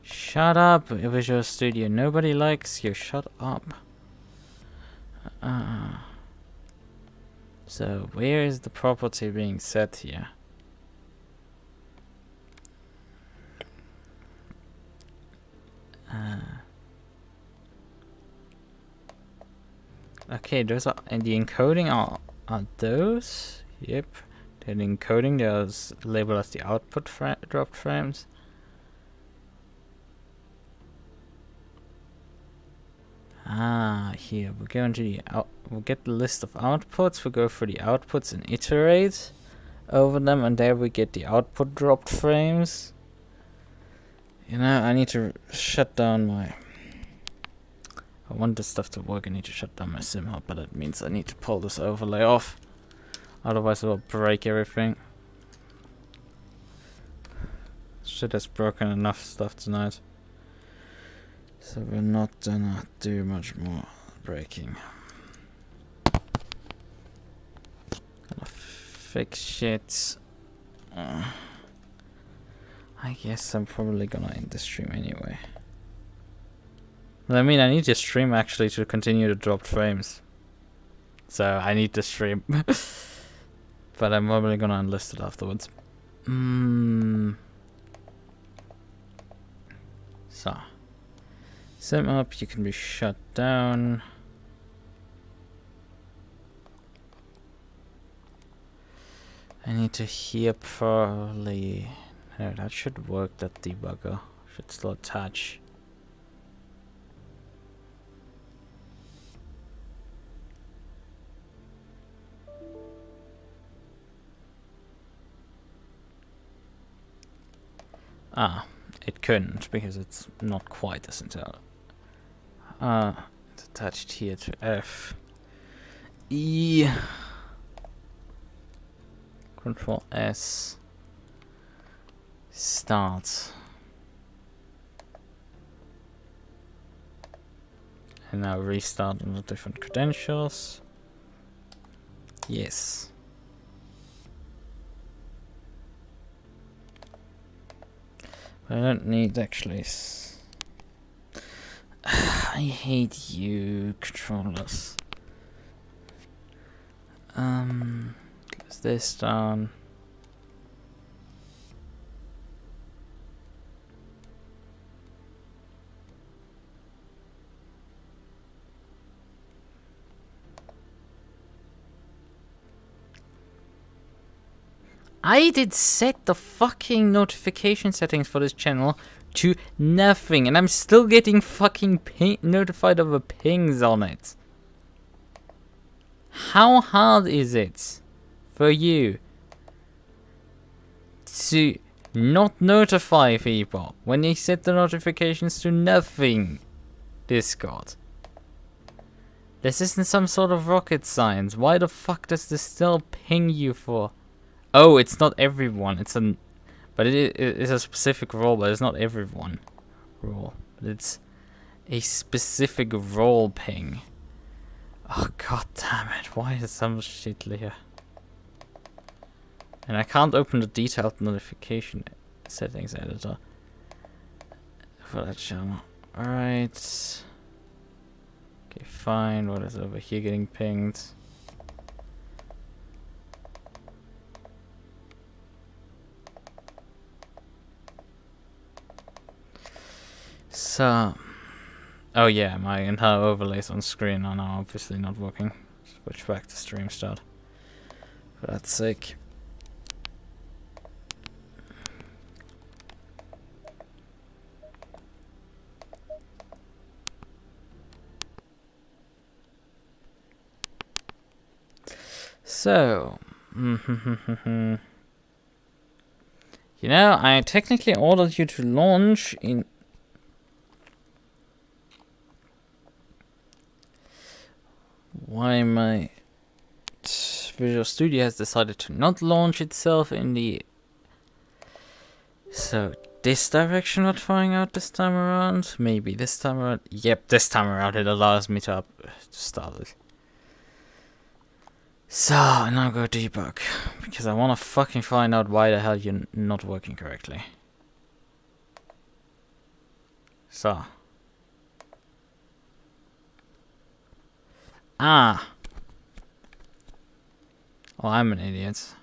Shut up, Visual Studio. Nobody likes you. Shut up. So, where is the property being set here? Okay, those are, and the encoding are those? Yep, they're the encoding. There's labeled as the output dropped frames. Ah, here we're going to the we'll get the list of outputs. We'll go through the outputs and iterate over them, and there we get the output dropped frames. You know, I need to shut down my... I want this stuff to work. I need to shut down my sim hub, but that means I need to pull this overlay off. Otherwise it will break everything. Shit has broken enough stuff tonight. So we're not gonna do much more breaking. Gonna fix shit. I guess I'm probably gonna end the stream anyway. But I mean, I need to stream actually to continue to drop frames. So I need to stream. But I'm probably gonna unlist it afterwards. So. Sim up, you can be shut down. I need to hear probably. No, that should work. That debugger should still attach. Ah, it couldn't because it's not quite as internal. It's attached here to F. E. Control S. Start. And now restart on the different credentials. Yes. I don't need actually. I hate you controllers. Close this down. I did set the fucking notification settings for this channel to nothing, and I'm still getting fucking notified of the pings on it. How hard is it for you to not notify people when you set the notifications to nothing, Discord? This isn't some sort of rocket science. Why the fuck does this still ping you for? Oh, it's not everyone. But it is a specific role, but it's not everyone role. But it's a specific role ping. Oh god damn it! Why is some shit here? And I can't open the detailed notification settings editor for that channel. All right. Okay, fine. What is over here getting pinged? So, oh yeah, my entire overlays on screen are now obviously not working. Switch back to stream start. For that sake. So, you know, I technically ordered you to launch in. Why my Visual Studio has decided to not launch itself in the. So, this direction not trying out this time around? Maybe this time around? Yep, this time around it allows me to start it. So, now go debug. Because I want to fucking find out why the hell you're not working correctly. So. Ah. Oh, I'm an idiot.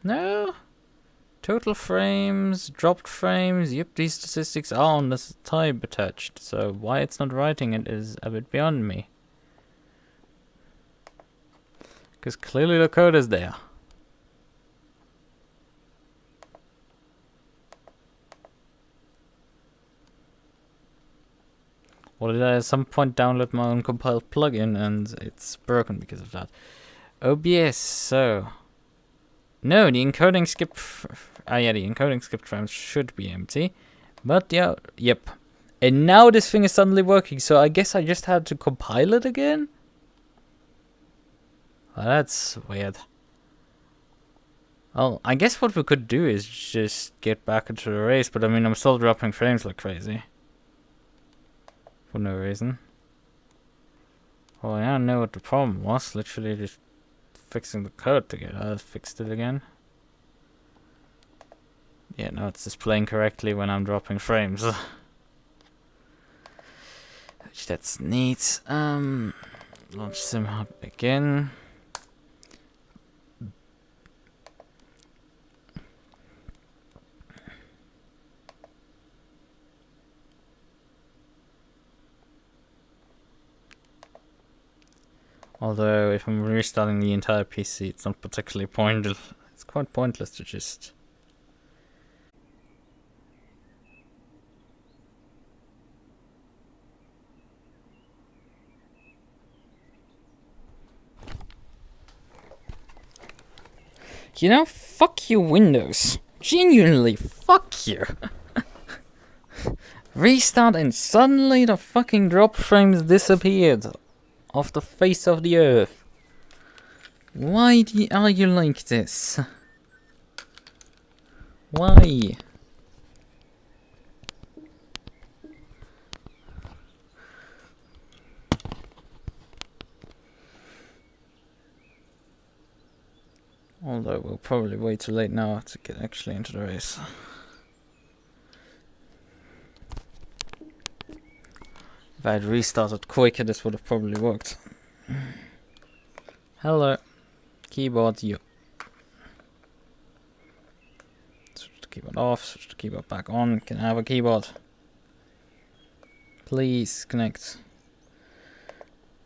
No. Total frames, dropped frames. Yep, these statistics are on this type attached. So why it's not writing it is a bit beyond me. Because clearly the code is there. Or did I at some point download my own compiled plugin and it's broken because of that? OBS, so. No, the encoding skip. Yeah, the encoding skip frames should be empty. But yeah, yep. And now this thing is suddenly working, so I guess I just had to compile it again? Well, that's weird. Well, I guess what we could do is just get back into the race, but I mean, I'm still dropping frames like crazy. For no reason. Well, I don't know what the problem was. Literally just fixing the code to get I fixed it again. Yeah, no, it's displaying correctly when I'm dropping frames. Which that's neat. Launch SimHub again. Although, if I'm restarting the entire PC, it's not particularly pointless. It's quite pointless to just... You know, fuck you, Windows. Genuinely, fuck you. Restart and suddenly the fucking drop frames disappeared off the face of the earth. Why are you like this? Why? Although we're probably way too late now to get actually into the race. If I had restarted quicker, this would have probably worked. Hello. Keyboard, you. Switch the keyboard off, switch the keyboard back on. Can I have a keyboard? Please connect.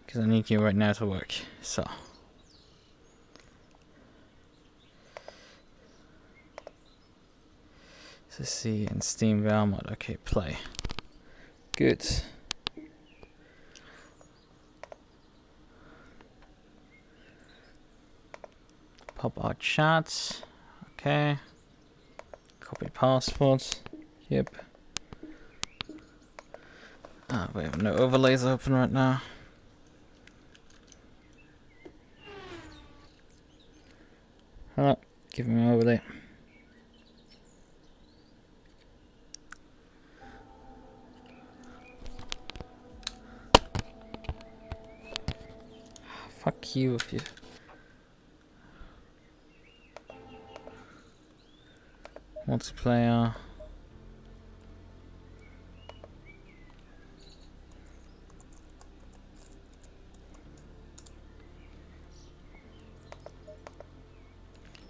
Because I need you right now to work. So. Let's see, in Steam VR mode. Okay, play. Good. Pop out chat. Okay. Copy password. Yep. We have no overlays open right now. Hello. Give me an overlay. Fuck you if you... Multiplayer.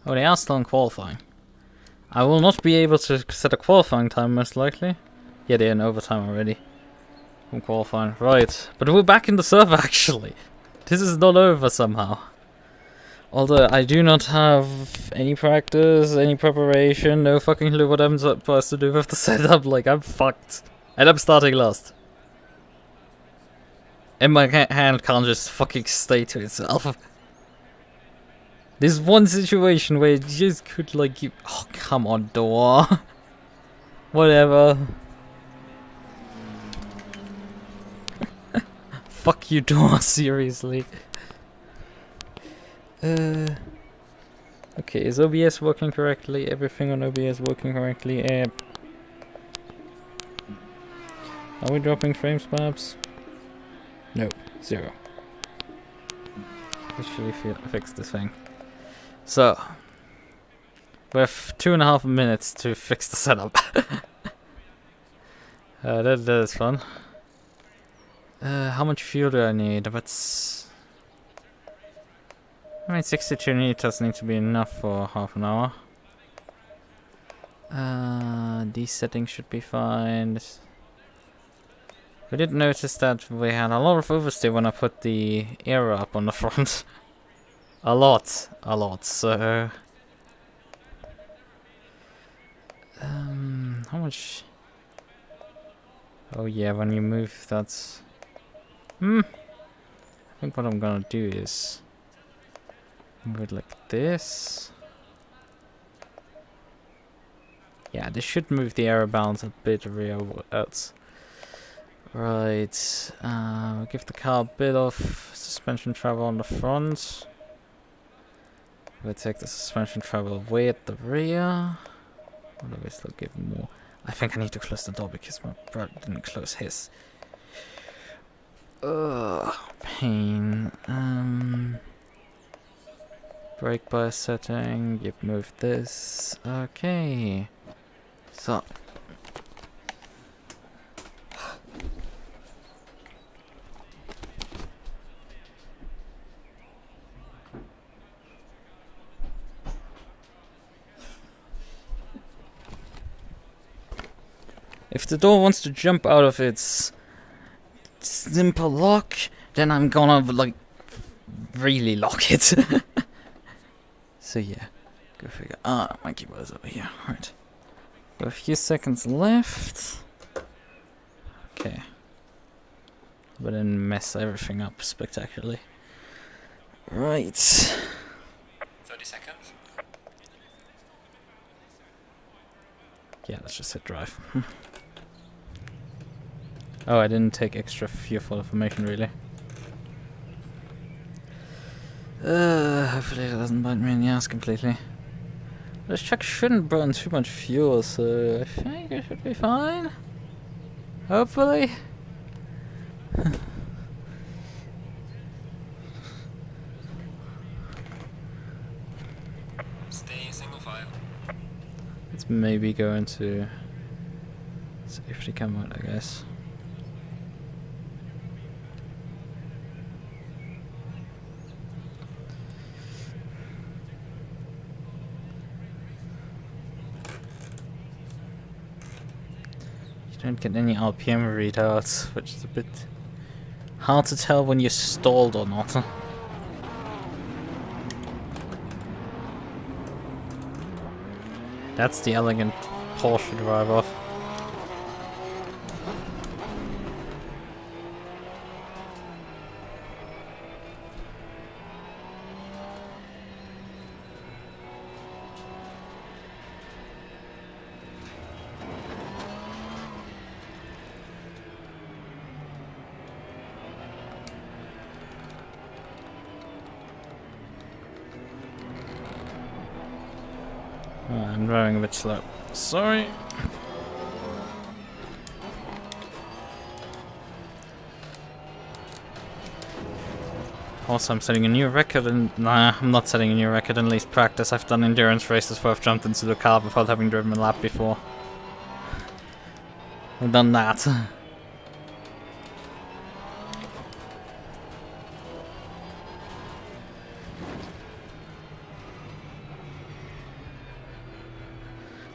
Oh, they are still in qualifying. I will not be able to set a qualifying time, most likely. Yeah, they're in overtime already. From qualifying. Right. But we're back in the server, actually. This is not over somehow. Although I do not have any practice, any preparation, no fucking clue what I'm supposed to do with the setup. Like, I'm fucked. And I'm starting last. And my hand can't just fucking stay to itself. There's one situation where you just could, like, you... Oh, come on, door. Whatever. Fuck you, door, seriously. Okay, is OBS working correctly? Everything on OBS working correctly? Are we dropping frames, perhaps? No, 0. Actually fix this thing. So, we have 2.5 minutes to fix the setup. That is fun. How much fuel do I need? That's... I mean, 62 liters need to be enough for half an hour. These settings should be fine. We did notice that we had a lot of oversteer when I put the air up on the front. A lot, so... how much... Oh yeah, when you move that... I think what I'm gonna do is... move it like this. Yeah, this should move the air balance a bit rearwards. Right, give the car a bit of suspension travel on the front. We'll take the suspension travel away at the rear. Or do we still give more? I think I need to close the door because my brother didn't close his. Ugh, pain. Brake bar setting. Yep, move this. Okay. So. If the door wants to jump out of its simple lock, then I'm gonna like really lock it. So yeah, go figure. Ah, my keyboard is over here. Right. Got a few seconds left. Okay. But then mess everything up spectacularly. Right. 30 seconds. Yeah, let's just hit drive. Oh, I didn't take extra fuel for information, really. Hopefully it doesn't bite me in the ass completely. This truck shouldn't burn too much fuel, so I think it should be fine. Hopefully. Stay single file. Let's maybe go into safety cam mode, I guess. You don't get any RPM readouts, which is a bit hard to tell when you're stalled or not. That's the elegant Porsche drive-off. Oh, I'm driving a bit slow. Sorry. Also, I'm setting a new record and nah, I'm not setting a new record in least practice. I've done endurance races where I've jumped into the car without having driven a lap before. I've done that.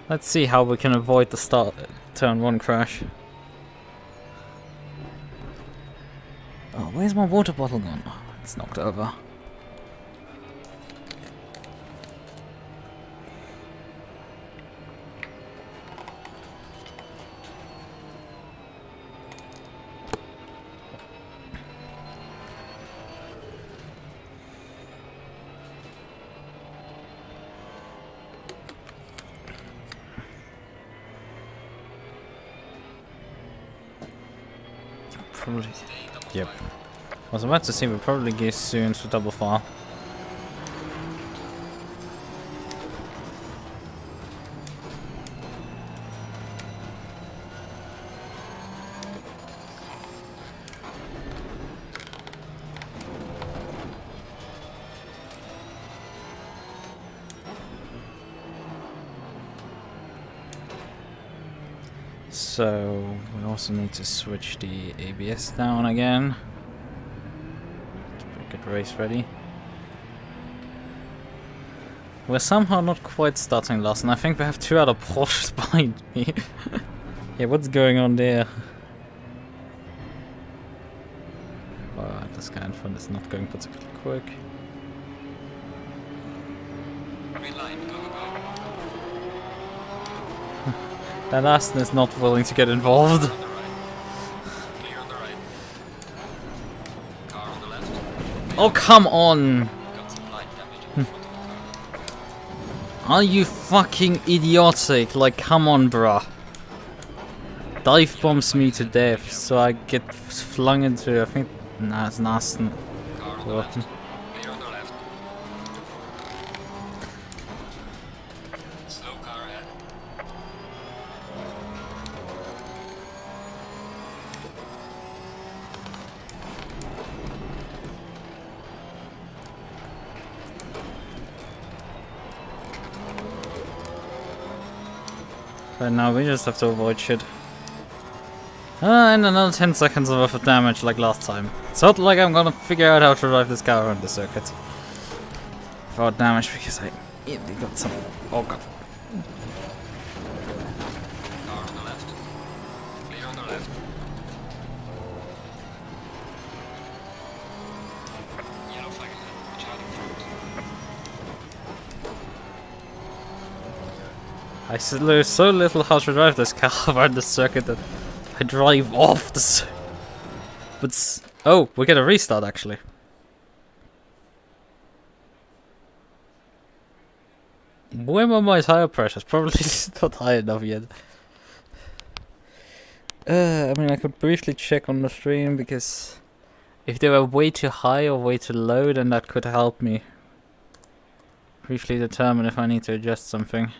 Let's see how we can avoid the turn 1 crash. Oh, where's my water bottle gone? Oh, it's knocked over. Probably. Yep. I was about to say we'll probably get soon to double file. So we also need to switch the ABS down again. Get race ready. We're somehow not quite starting last, and I think we have 2 other Porsches behind me. Yeah, what's going on there? This guy in front is not going particularly quick. Green line, go, go, go. That Aston is not willing to get involved. On the right. Clear on the right. Car on the left. Oh, come on! Got some light damage on the front of the car. Are you fucking idiotic? Like, come on, bruh. Dive bombs me to death, so I get flung into, I think, nah, it's Aston. Car on the left. Clear on the left. Slow car ahead. But now we just have to avoid shit. And another 10 seconds worth of damage like last time. It's not like I'm gonna figure out how to drive this car around the circuit without damage, because I immediately got some. Oh god. Car on the left. Clear on the left. Yellow flag ahead. There's so little how to drive this car around the circuit that I drive off the circuit. But oh, we get a restart actually. When are my tire pressures? Probably not high enough yet. I mean, I could briefly check on the stream because if they were way too high or way too low, then that could help me briefly determine if I need to adjust something.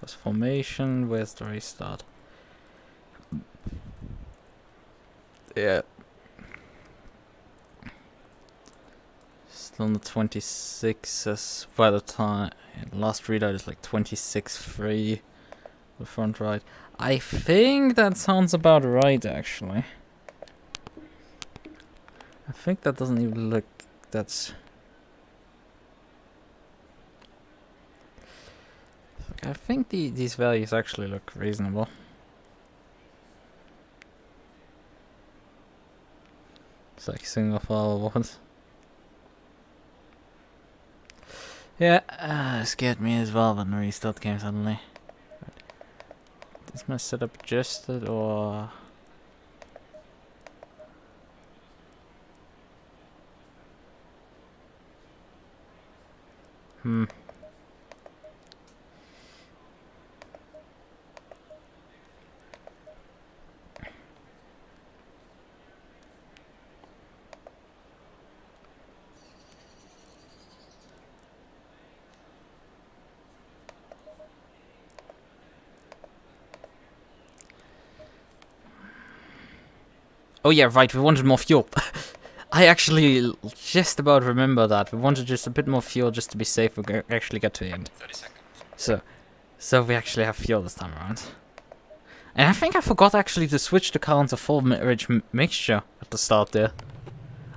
Where's formation? Where's the restart? Yeah. Still on the 26s by the time. Last readout is like 26.3. The front right. I think that sounds about right actually. I think that doesn't even look. That's. I think these values actually look reasonable. It's like single file ones. Yeah, scared me as well when the restart came suddenly. Is my setup adjusted or? Oh yeah, right, we wanted more fuel. I actually just about remember that. We wanted just a bit more fuel just to be safe. We actually get to the end. 30 seconds. So we actually have fuel this time around. And I think I forgot actually to switch the car onto full rich mixture at the start there.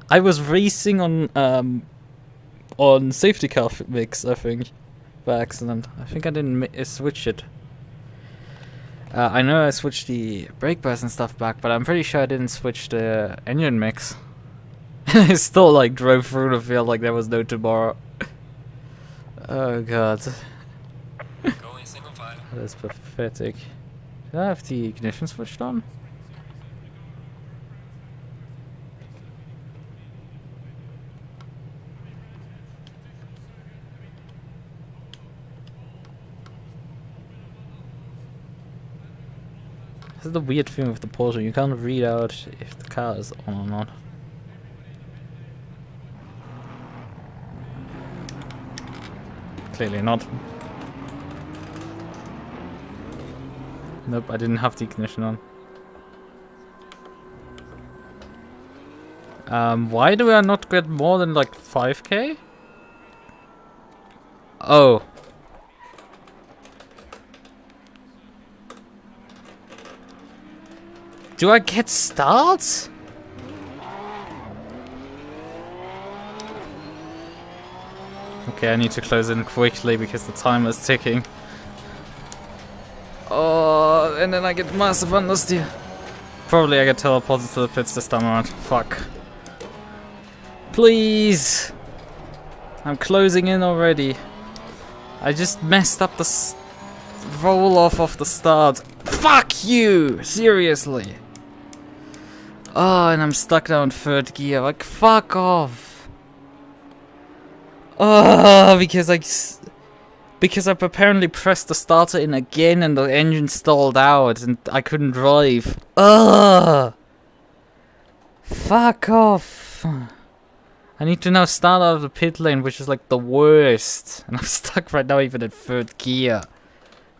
I was racing on safety car mix, I think, by accident. I think I didn't switch it. I know I switched the brake pads and stuff back, but I'm pretty sure I didn't switch the engine mix. I still like drove through the field like there was no tomorrow. Oh god. Going single file. That's pathetic. Did I have the ignition switched on? This is the weird thing with the Porsche, you can't read out if the car is on or not. Clearly not. Nope, I didn't have the ignition on. Why do I not get more than like 5k? Oh. Do I get starts? Okay, I need to close in quickly because the timer is ticking. Oh, and then I get massive understeer. Probably I get teleported to the pits this time around. Fuck. Please! I'm closing in already. I just messed up the roll off of the start. Fuck you! Seriously. Oh, and I'm stuck now in third gear. Like, fuck off. Oh, because I've apparently pressed the starter in again and the engine stalled out and I couldn't drive. Ugh! Fuck off. I need to now start out of the pit lane, which is like the worst. And I'm stuck right now even in third gear.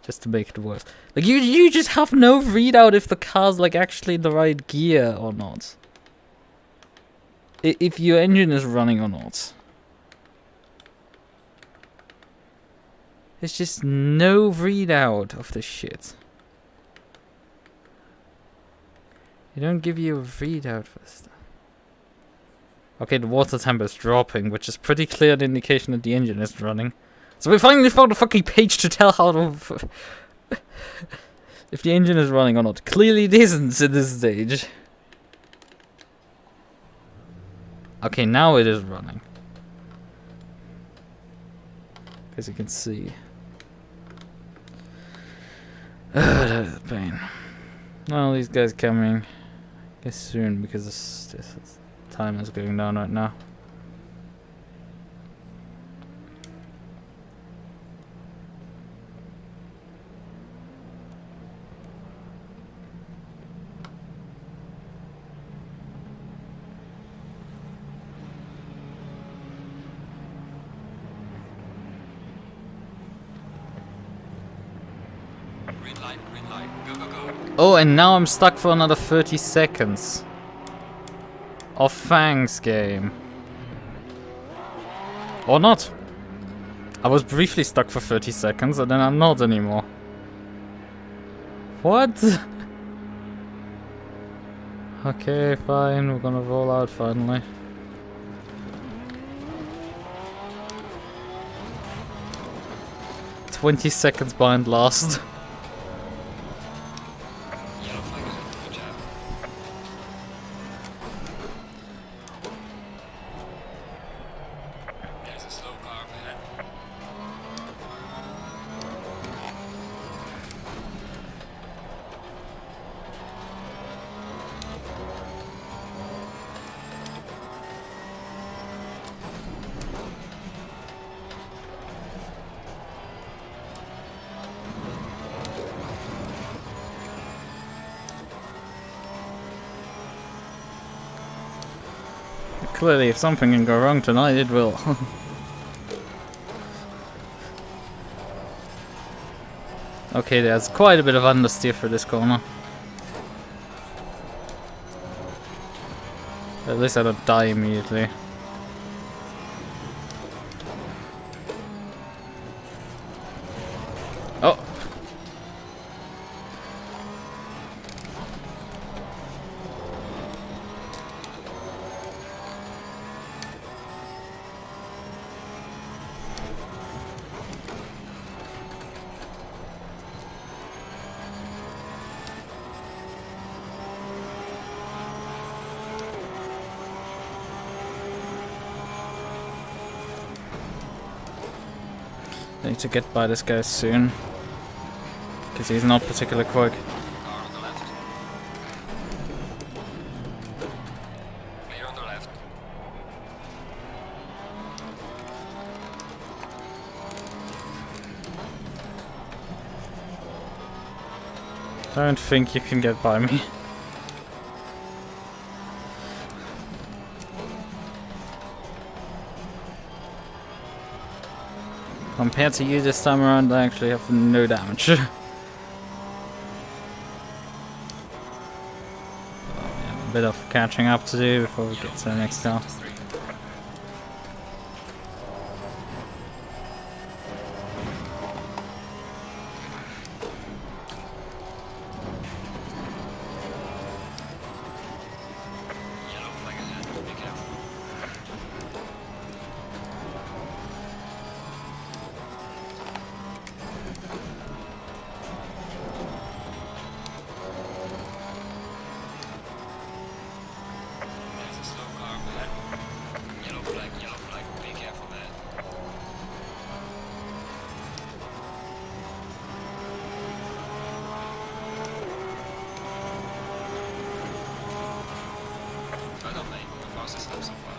Just to make it worse. Like, you just have no readout if the car's like actually in the right gear or not. If your engine is running or not. There's just no readout of this shit. They don't give you a readout for stuff. Okay, the water temp is dropping, which is pretty clear an indication that the engine is running. So we finally found a fucking page to tell how to... if the engine is running or not. Clearly it isn't at this stage. Okay, now it is running. As you can see. That is a pain. Well, these guys coming, I guess soon, because this time is going down right now. Green light, go, go, go. Oh, and now I'm stuck for another 30 seconds. Of Fang's game. Or not. I was briefly stuck for 30 seconds and then I'm not anymore. What? Okay, fine, we're gonna roll out finally. "20 seconds behind last." Yellow flag is in. Good job. There's a slow car up ahead. Clearly, if something can go wrong tonight, it will. Okay, there's quite a bit of understeer for this corner. At least I don't die immediately. Oh! I need to get by this guy soon, because he's not particularly quick. Car on the left. Clear on the left. Don't think you can get by me. Compared to you this time around, I actually have no damage. A bit of catching up to do before we get to the next car. Yellow flag ahead. Be careful. There's a slow car up ahead. Yellow flag, be careful, man. Well done, mate. The fastest lap so far.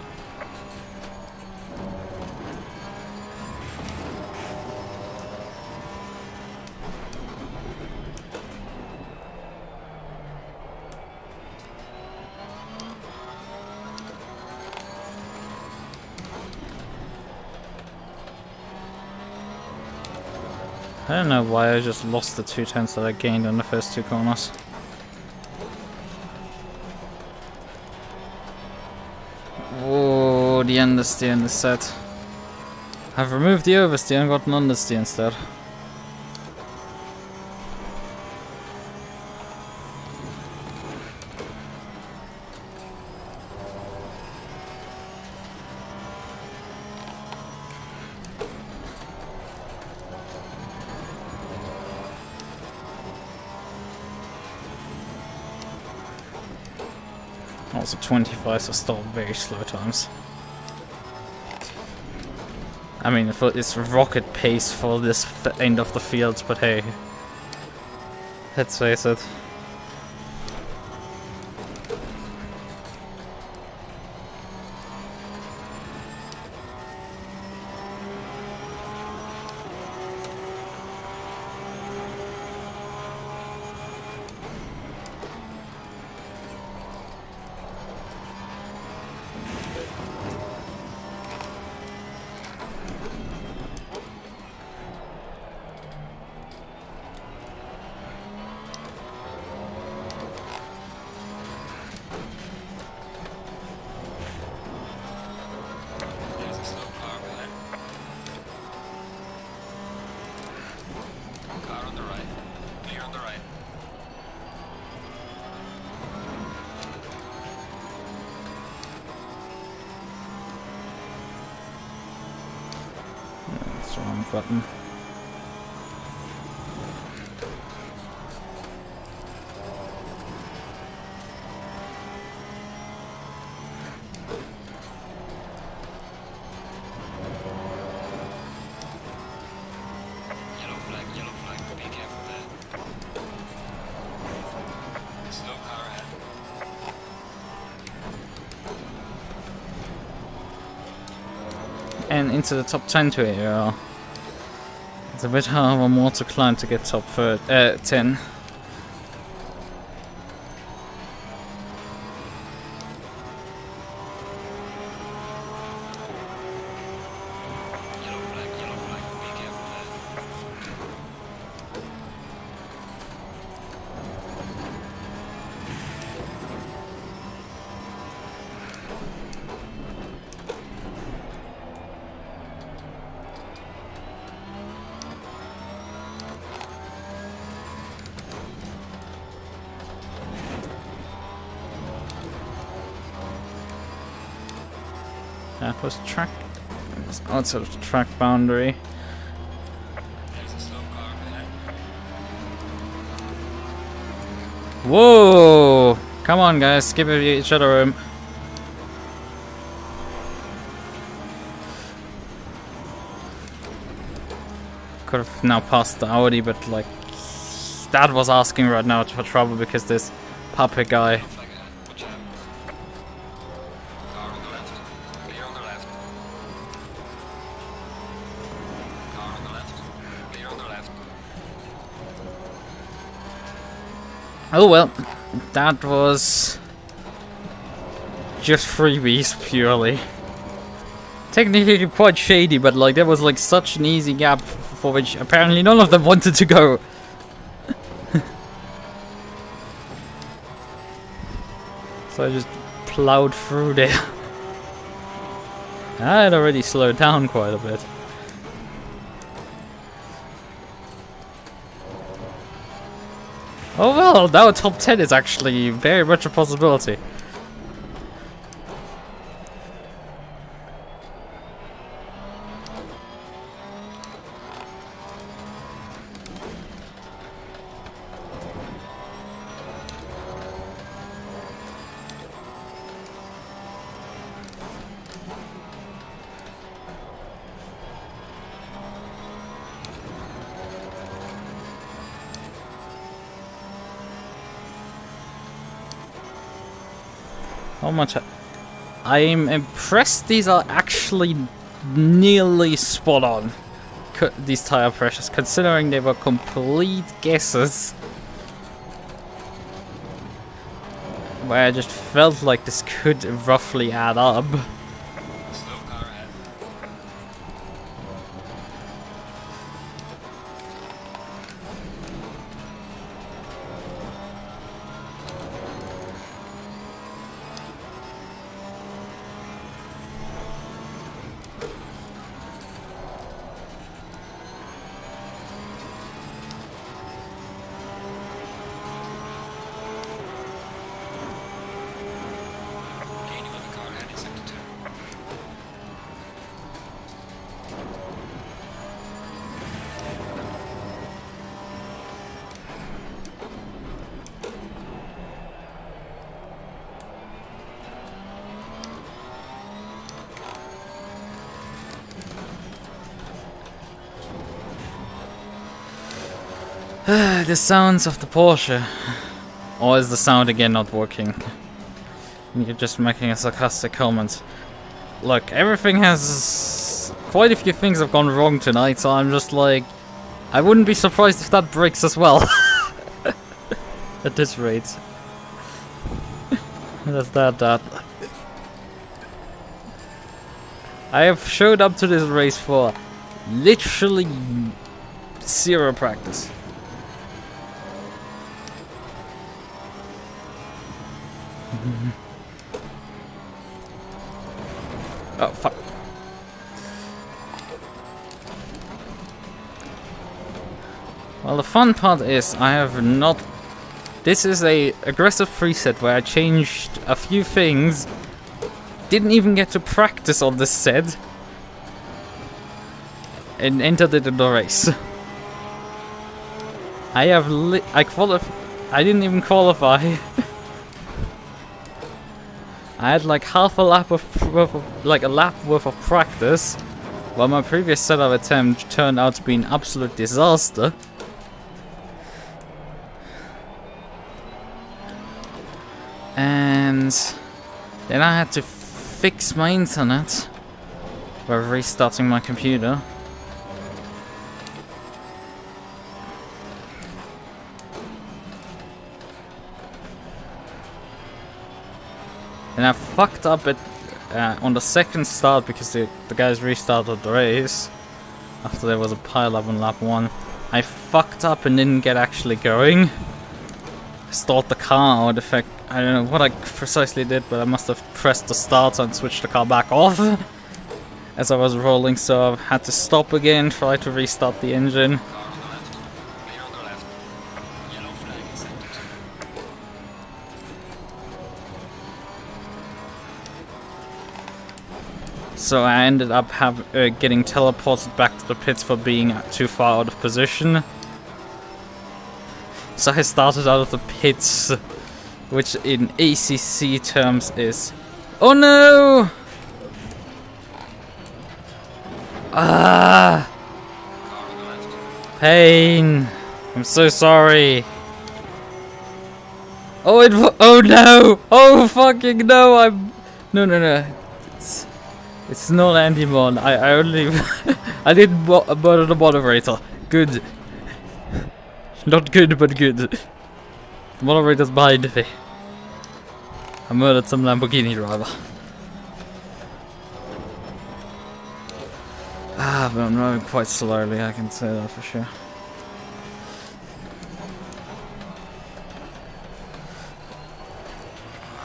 I don't know why I just lost the 2 tenths that I gained in the first 2 corners. Oh, the understeer in the set. I've removed the oversteer and got an understeer instead. Also 25 are still very slow times. I mean, it's rocket pace for this end of the field, but hey, let's face it. There's a slow car there. Car on the right. Clear on the right. That's the wrong button. Yellow flag, be careful there. Slow car ahead. And into the top 10 to here. It's a bit however more to climb to get top 10. Yellow flag, be careful there. That was track. It's outside of the track boundary. There's a slow car ahead. Whoa! Come on, guys, give each other room. Could have now passed the Audi, but like that was asking right now for trouble because this puppet guy. Yellow flag ahead. Watch out. Car on the left. Clear on the left. Car on the left. Clear on the left. Oh well, that was just freebies purely. Technically quite shady, but like there was like such an easy gap for which apparently none of them wanted to go. So I just plowed through there. I had already slowed down quite a bit. Oh well, now top 10 is actually very much a possibility. How much? I'm impressed these are actually nearly spot on. These tire pressures, considering they were complete guesses. Where I just felt like this could roughly add up. Slow car ahead. Gaining on the car ahead in sector 2. The sounds of the Porsche. Or is the sound again not working? You're just making a sarcastic comment. Look, everything has... Quite a few things have gone wrong tonight, so I'm just like... I wouldn't be surprised if that breaks as well. At this rate. That's that. I have showed up to this race for literally 0 practice. Oh, fuck. Well, the fun part is I have not... This is a aggressive preset where I changed a few things. Didn't even get to practice on this set. And entered it in the race. I have I didn't even qualify. I had like half a lap like a lap worth of practice, while my previous setup attempt turned out to be an absolute disaster. And then I had to fix my internet by restarting my computer. And I fucked up on the second start because the guys restarted the race after there was a pile up on lap 1. I fucked up and didn't get actually going. Stalled the car, or the fact I don't know what I precisely did, but I must have pressed the starter and switched the car back off as I was rolling, so I had to stop again, try to restart the engine. Car on the left. Clear on the left. Yellow flag is set. So I ended up getting teleported back to the pits for being too far out of position. So I started out of the pits, which in ACC terms is... Oh no! Ah! Car on the left. Pain! I'm so sorry. Oh, oh no! Oh fucking no! No. It's not anti-mon. I only... I didn't murder the moderator. Good. Not good, but good. The moderator's behind me. I murdered some Lamborghini driver. Ah, but I'm driving quite slowly, I can say that for sure.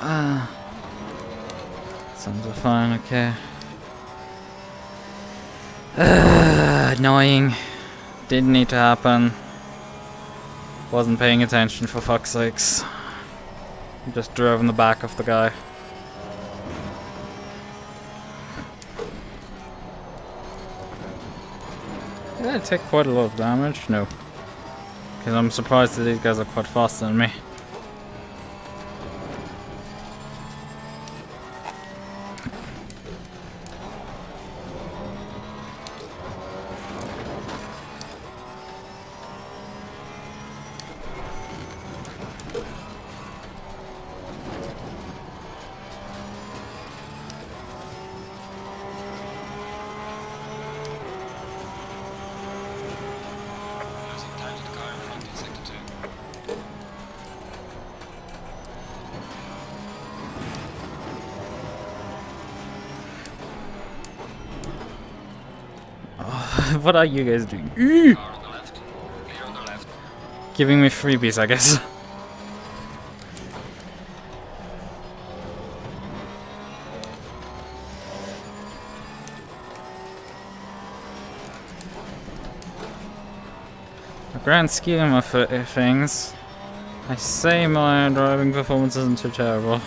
Ah. Sounds fine, okay. Annoying. Didn't need to happen. Wasn't paying attention, for fuck's sakes. Just drove in the back of the guy. Did I take quite a lot of damage? No. Because I'm surprised that these guys are quite faster than me. Losing time to the car in front in sector 2. What are you guys doing? Car on the left. Clear on the left. Giving me freebies, I guess. The grand scheme of things, I say my driving performance isn't too terrible.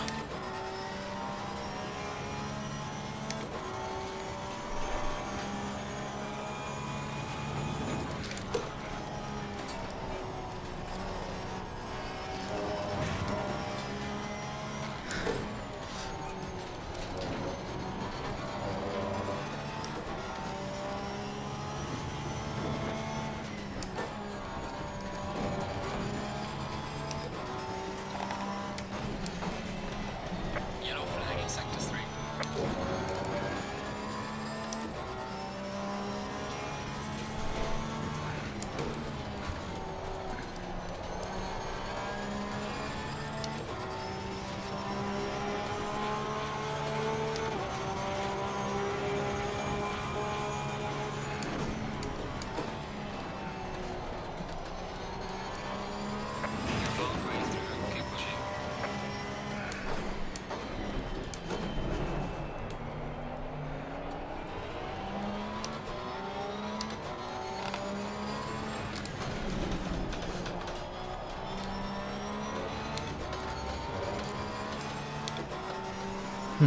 I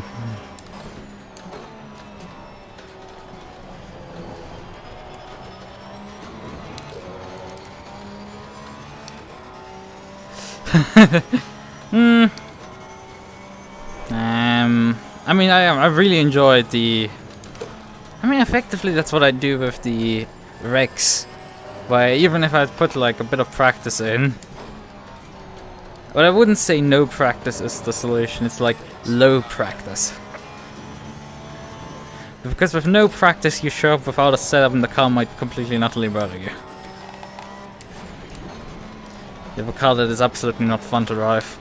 mean, I really enjoyed the. I mean, effectively, that's what I do with the Rex. Where even if I put like a bit of practice in, but I wouldn't say no practice is the solution. It's like low practice. Because with no practice, you show up without a setup, and the car might completely and utterly bother you. You have a car that is absolutely not fun to drive.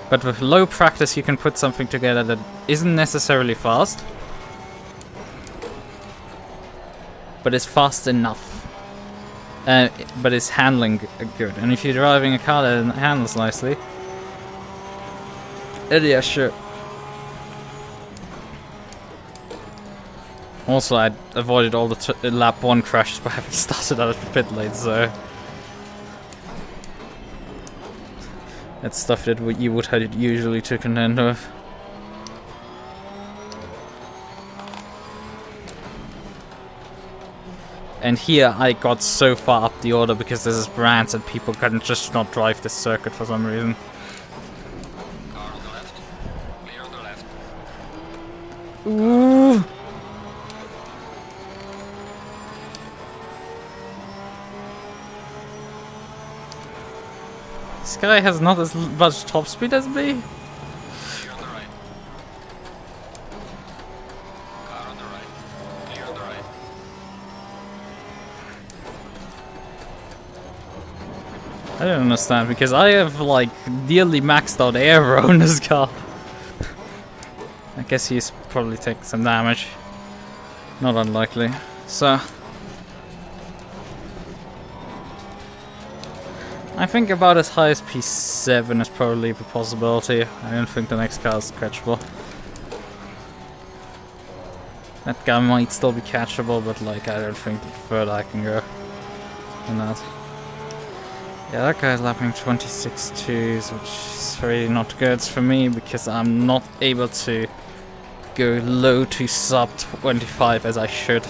But with low practice, you can put something together that isn't necessarily fast, but is fast enough. But is handling good. And if you're driving a car that handles nicely, yeah, sure. Also, I avoided all the lap 1 crashes by having started out at the pit lane, so that's stuff that you would have usually to contend with. And here I got so far up the order because this is brands and people can just not drive this circuit for some reason. Car on the left. Clear on the left. Ooh. This guy has not as much top speed as me. Clear on the right. Car on the right. Clear on the right. I don't understand because I have like nearly maxed out aero in this car. I guess he's probably taking some damage. Not unlikely. So I think about as high as P7 is probably a possibility. I don't think the next car is catchable. That guy might still be catchable, but like I don't think further I can go than that. Yeah, that guy's lapping 26.2s, which is really not good for me because I'm not able to go low to sub 25 as I should.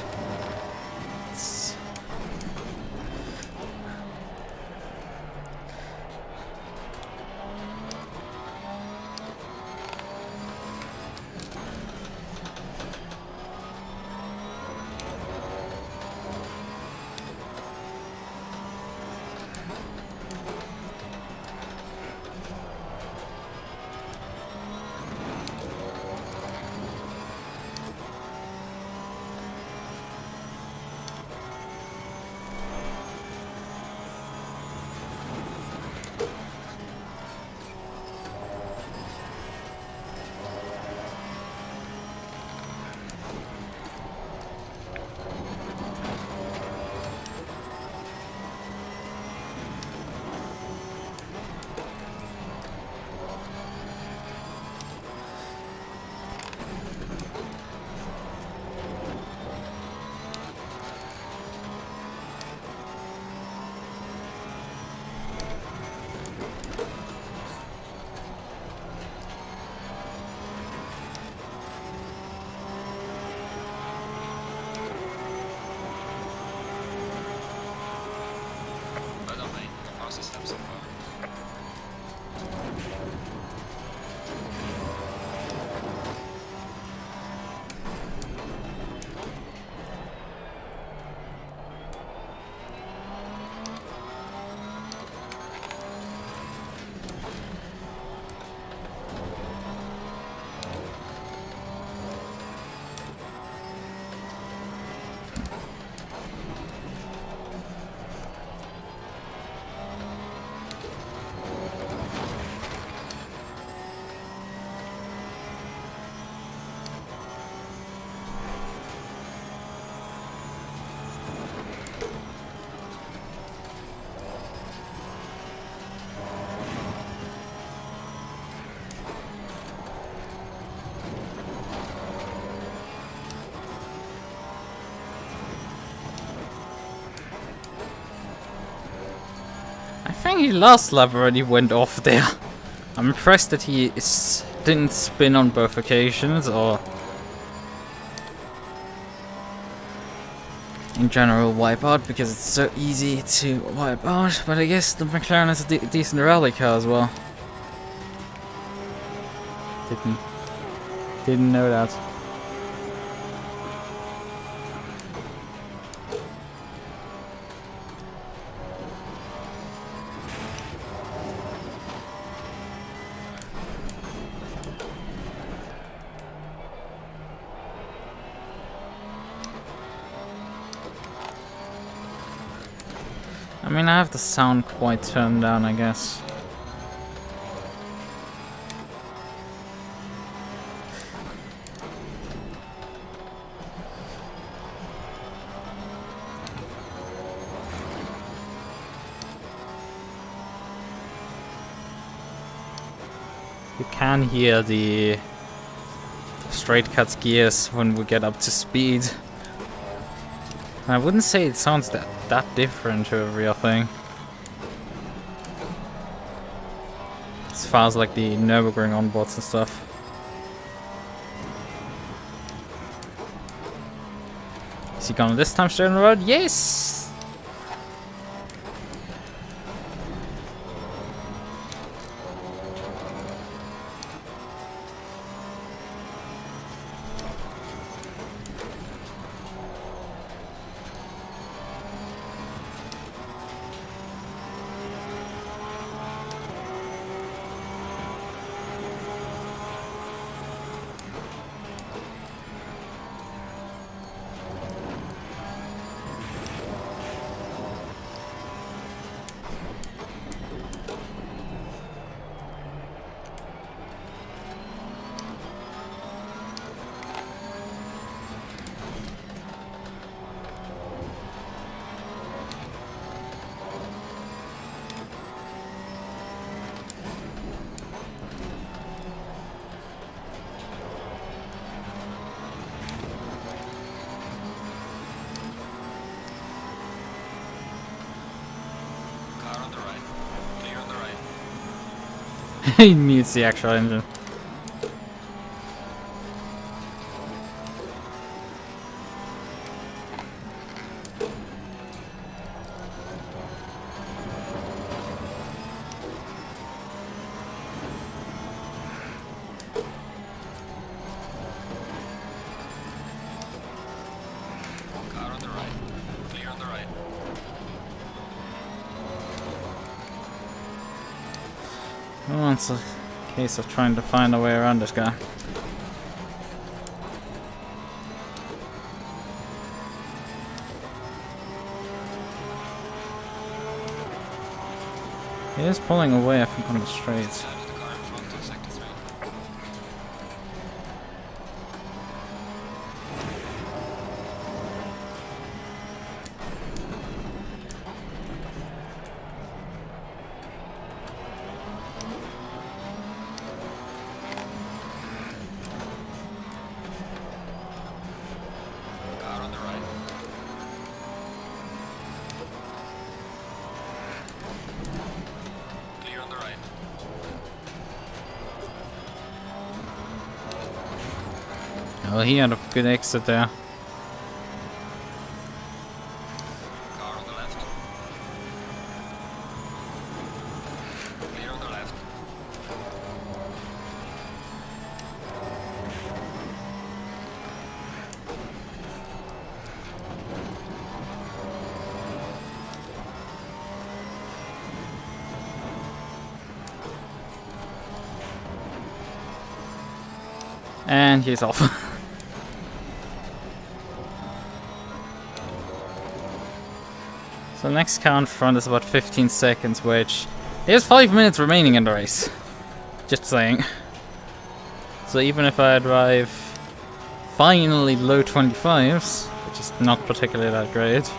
I think he last lap already went off there. I'm impressed that he is didn't spin on both occasions, or in general wipe out, because it's so easy to wipe out. But I guess the McLaren is a decent rally car as well. Didn't know that. I mean, I have the sound quite turned down, I guess. You can hear the straight cuts gears when we get up to speed. I wouldn't say it sounds that different to a real thing. As far as like the Nürburgring onboards and stuff. Is he gonna this time straight on the road? Yes! He mutes the actual engine. Car on the right. Clear on the right. Oh, it's a case of trying to find a way around this guy. He is pulling away, I think, on the straights. Side of the car in front to sector 3. Car on the right. Clear on the right. Oh, he had a good exit there. Car on the left. Clear on the left. And he's off. So next car in front is about 15 seconds, which there's 5 minutes remaining in the race. Just saying. So even if I drive finally low 25s, which is not particularly that great.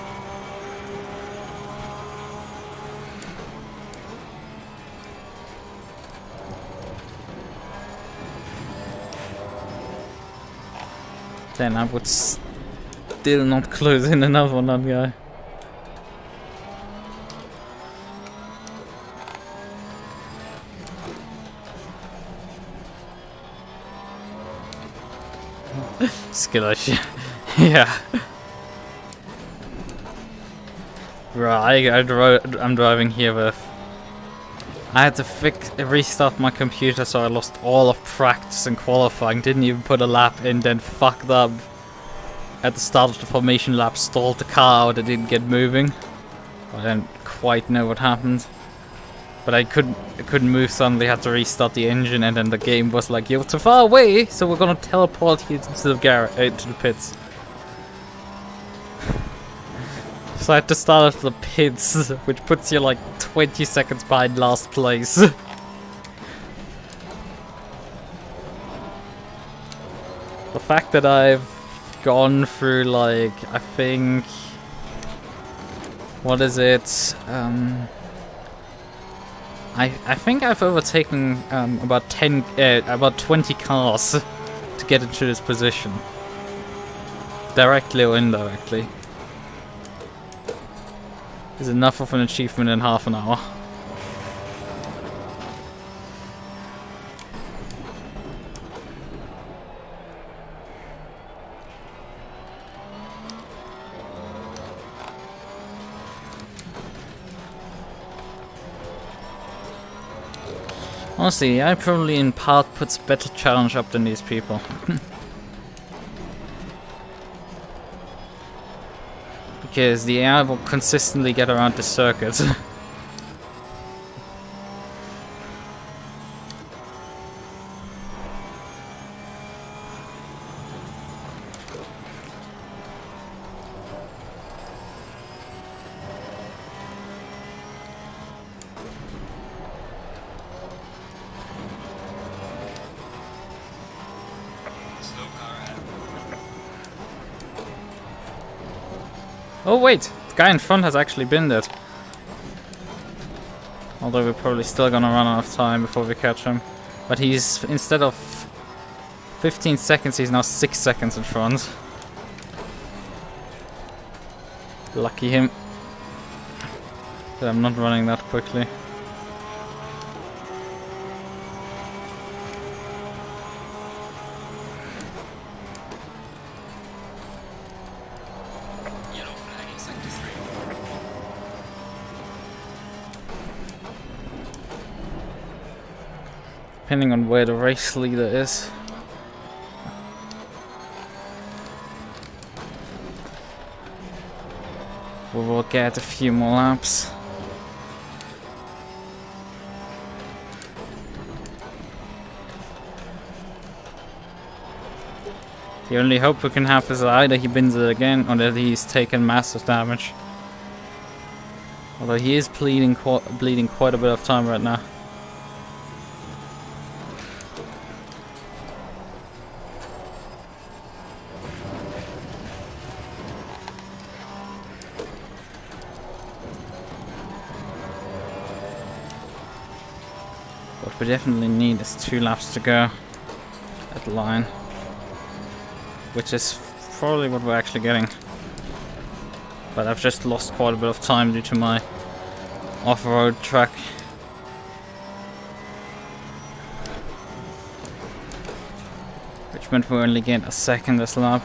Then I would still not close in enough on that guy. Skill issue. Yeah. Right, I'm driving here with... I had to restart my computer, so I lost all of practice and qualifying. Didn't even put a lap in, then fucked up. At the start of the formation lap, stalled the car out, it didn't get moving. I don't quite know what happened. But I couldn't move suddenly, had to restart the engine, and then the game was like, you're too far away, so we're gonna teleport you to the pits. So I had to start at the pits, which puts you like 20 seconds behind last place. The fact that I've gone through like, I think, what is it? I think I've overtaken about 20 cars to get into this position, directly or indirectly. Is enough of an achievement in half an hour. Honestly, I probably in part puts better challenge up than these people. Because the AI will consistently get around the circuit. Oh wait, the guy in front has actually been dead. Although we're probably still gonna run out of time before we catch him. But he's, instead of 15 seconds, he's now 6 seconds in front. Lucky him. But I'm not running that quickly. Depending on where the race leader is. We will get a few more laps. The only hope we can have is that either he bins it again or that he's taken massive damage. Although he is bleeding quite a bit of time right now. What we definitely need is 2 laps to go at the line, which is probably what we're actually getting. But I've just lost quite a bit of time due to my off-road track. Which meant we only get a second this lap.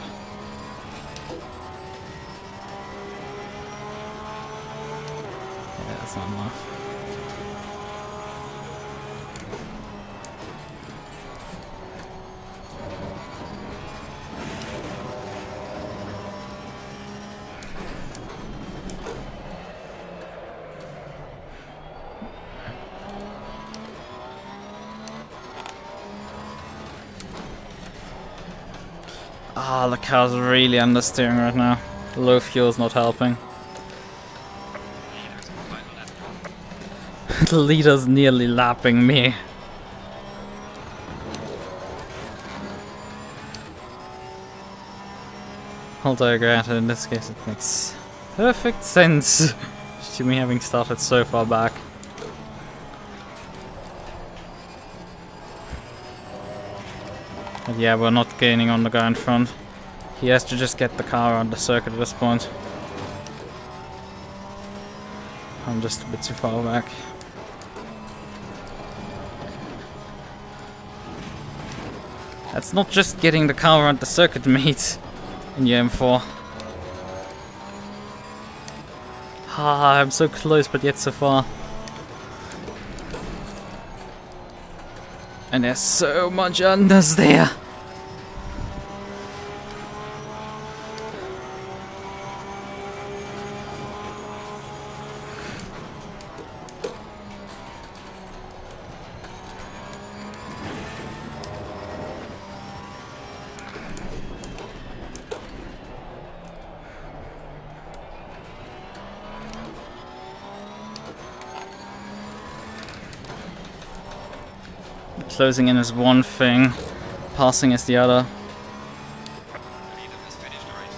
Yeah, that's not enough. Ah, the car's really understeering right now. Low fuel's not helping. The leader's nearly lapping me. Although granted, in this case it makes perfect sense to me having started so far back. But yeah, we're not gaining on the guy in front. He has to just get the car on the circuit at this point. I'm just a bit too far back. That's not just getting the car around the circuit, mate, in your M4. Ah, I'm so close, but yet so far. And there's so much unders there. Closing in is one thing, passing is the other. Radeon has finished the race.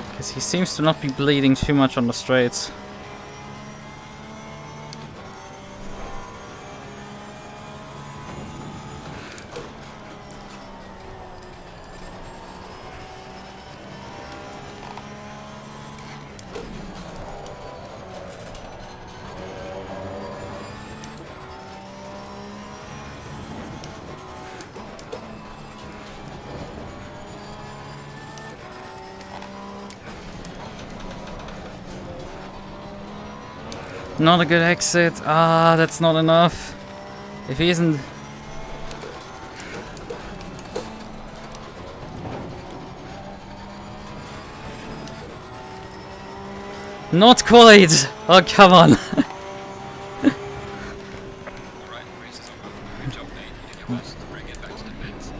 Because he seems to not be bleeding too much on the straights. Not a good exit. Ah, that's not enough. If he isn't... Not quite! Oh, come on. Alright, race is over. Good job, mate. You did your best to bring it back to the pits.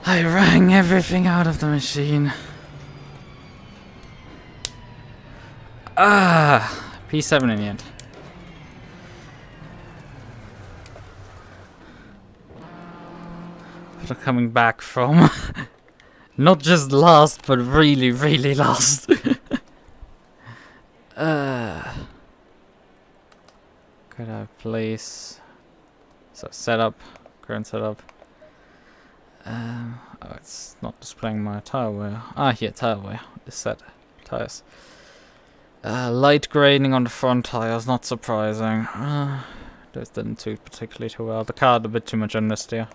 I rang everything out of the machine. Ah, P7 in the end. After coming back from not just last, but really, really last. Could I place? So setup, current setup. Oh, it's not displaying my tire wear. Ah, here, tire wear. Is set tires. Light grading on the front tires, not surprising. Those didn't do particularly too well. The car had a bit too much understeer.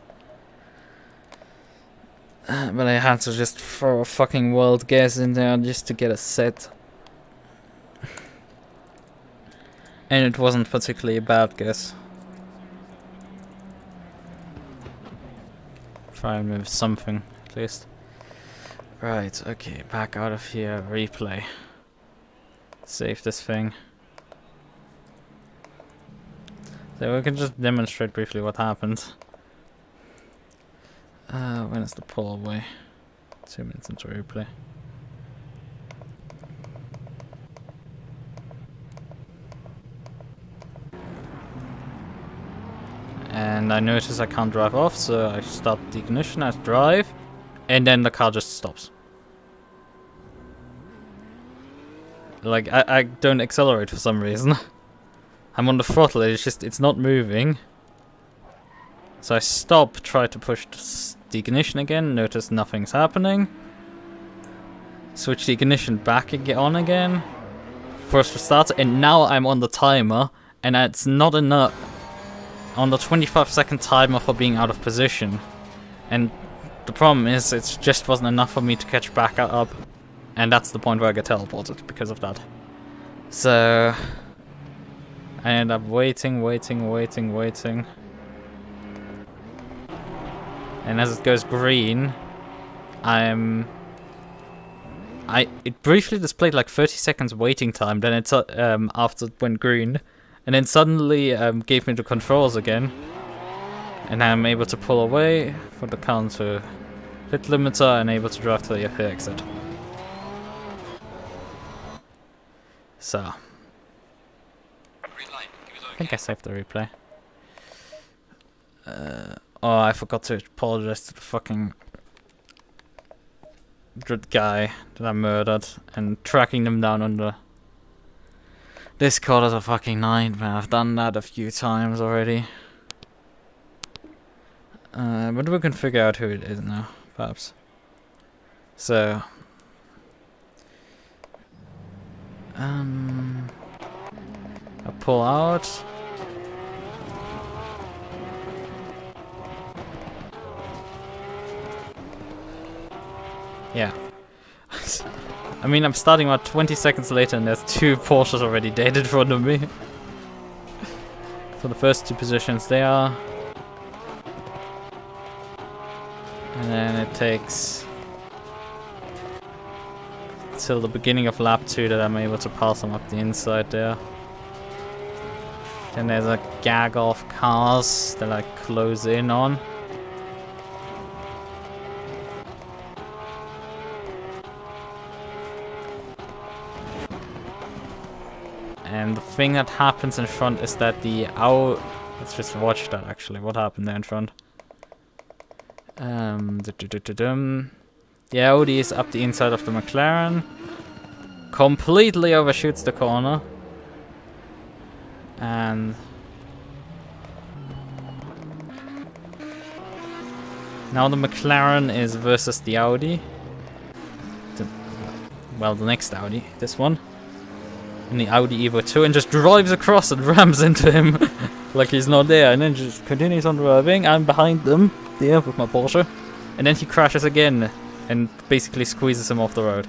But I had to just throw a fucking wild gas in there just to get a set. And it wasn't particularly a bad guess. Try and move something, at least. Right, okay, back out of here, replay. Save this thing. So we can just demonstrate briefly what happened. When is the pull away? 2 minutes into replay. And I notice I can't drive off, so I start the ignition, I drive, and then the car just stops. Like, I don't accelerate for some reason. I'm on the throttle, it's not moving. So I stop, try to push the ignition again, notice nothing's happening. Switch the ignition back on again. First restart, and now I'm on the timer, and it's not enough. On the 25-second timer for being out of position. And the problem is, it just wasn't enough for me to catch back up. And that's the point where I get teleported because of that. So I end up waiting. And as it goes green, it briefly displayed like 30 seconds waiting time, then it's after it went green, and then suddenly gave me the controls again, and I'm able to pull away for the counter hit limiter and able to drive to the exit. So Green light. Give it I think I saved the replay. Oh, I forgot to apologize to the fucking good guy that I murdered, and tracking them down on the Discord is a fucking nightmare. I've done that a few times already. But we can figure out who it is now, perhaps. So I pull out. Yeah. I mean, I'm starting about 20 seconds later and there's 2 Porsches already dead in front of me. So the first 2 positions there. And then it takes till the beginning of lap 2 that I'm able to pass them up the inside there. Then there's a gaggle of cars that I close in on. And the thing that happens in front is that the let's just watch that actually. What happened there in front? The Audi is up the inside of the McLaren. Completely overshoots the corner. And now the McLaren is versus the Audi. Well, the next Audi, this one. In the Audi Evo 2 and just drives across and rams into him like he's not there, and then just continues on driving. I'm behind them there with my Porsche, and then he crashes again and basically squeezes him off the road.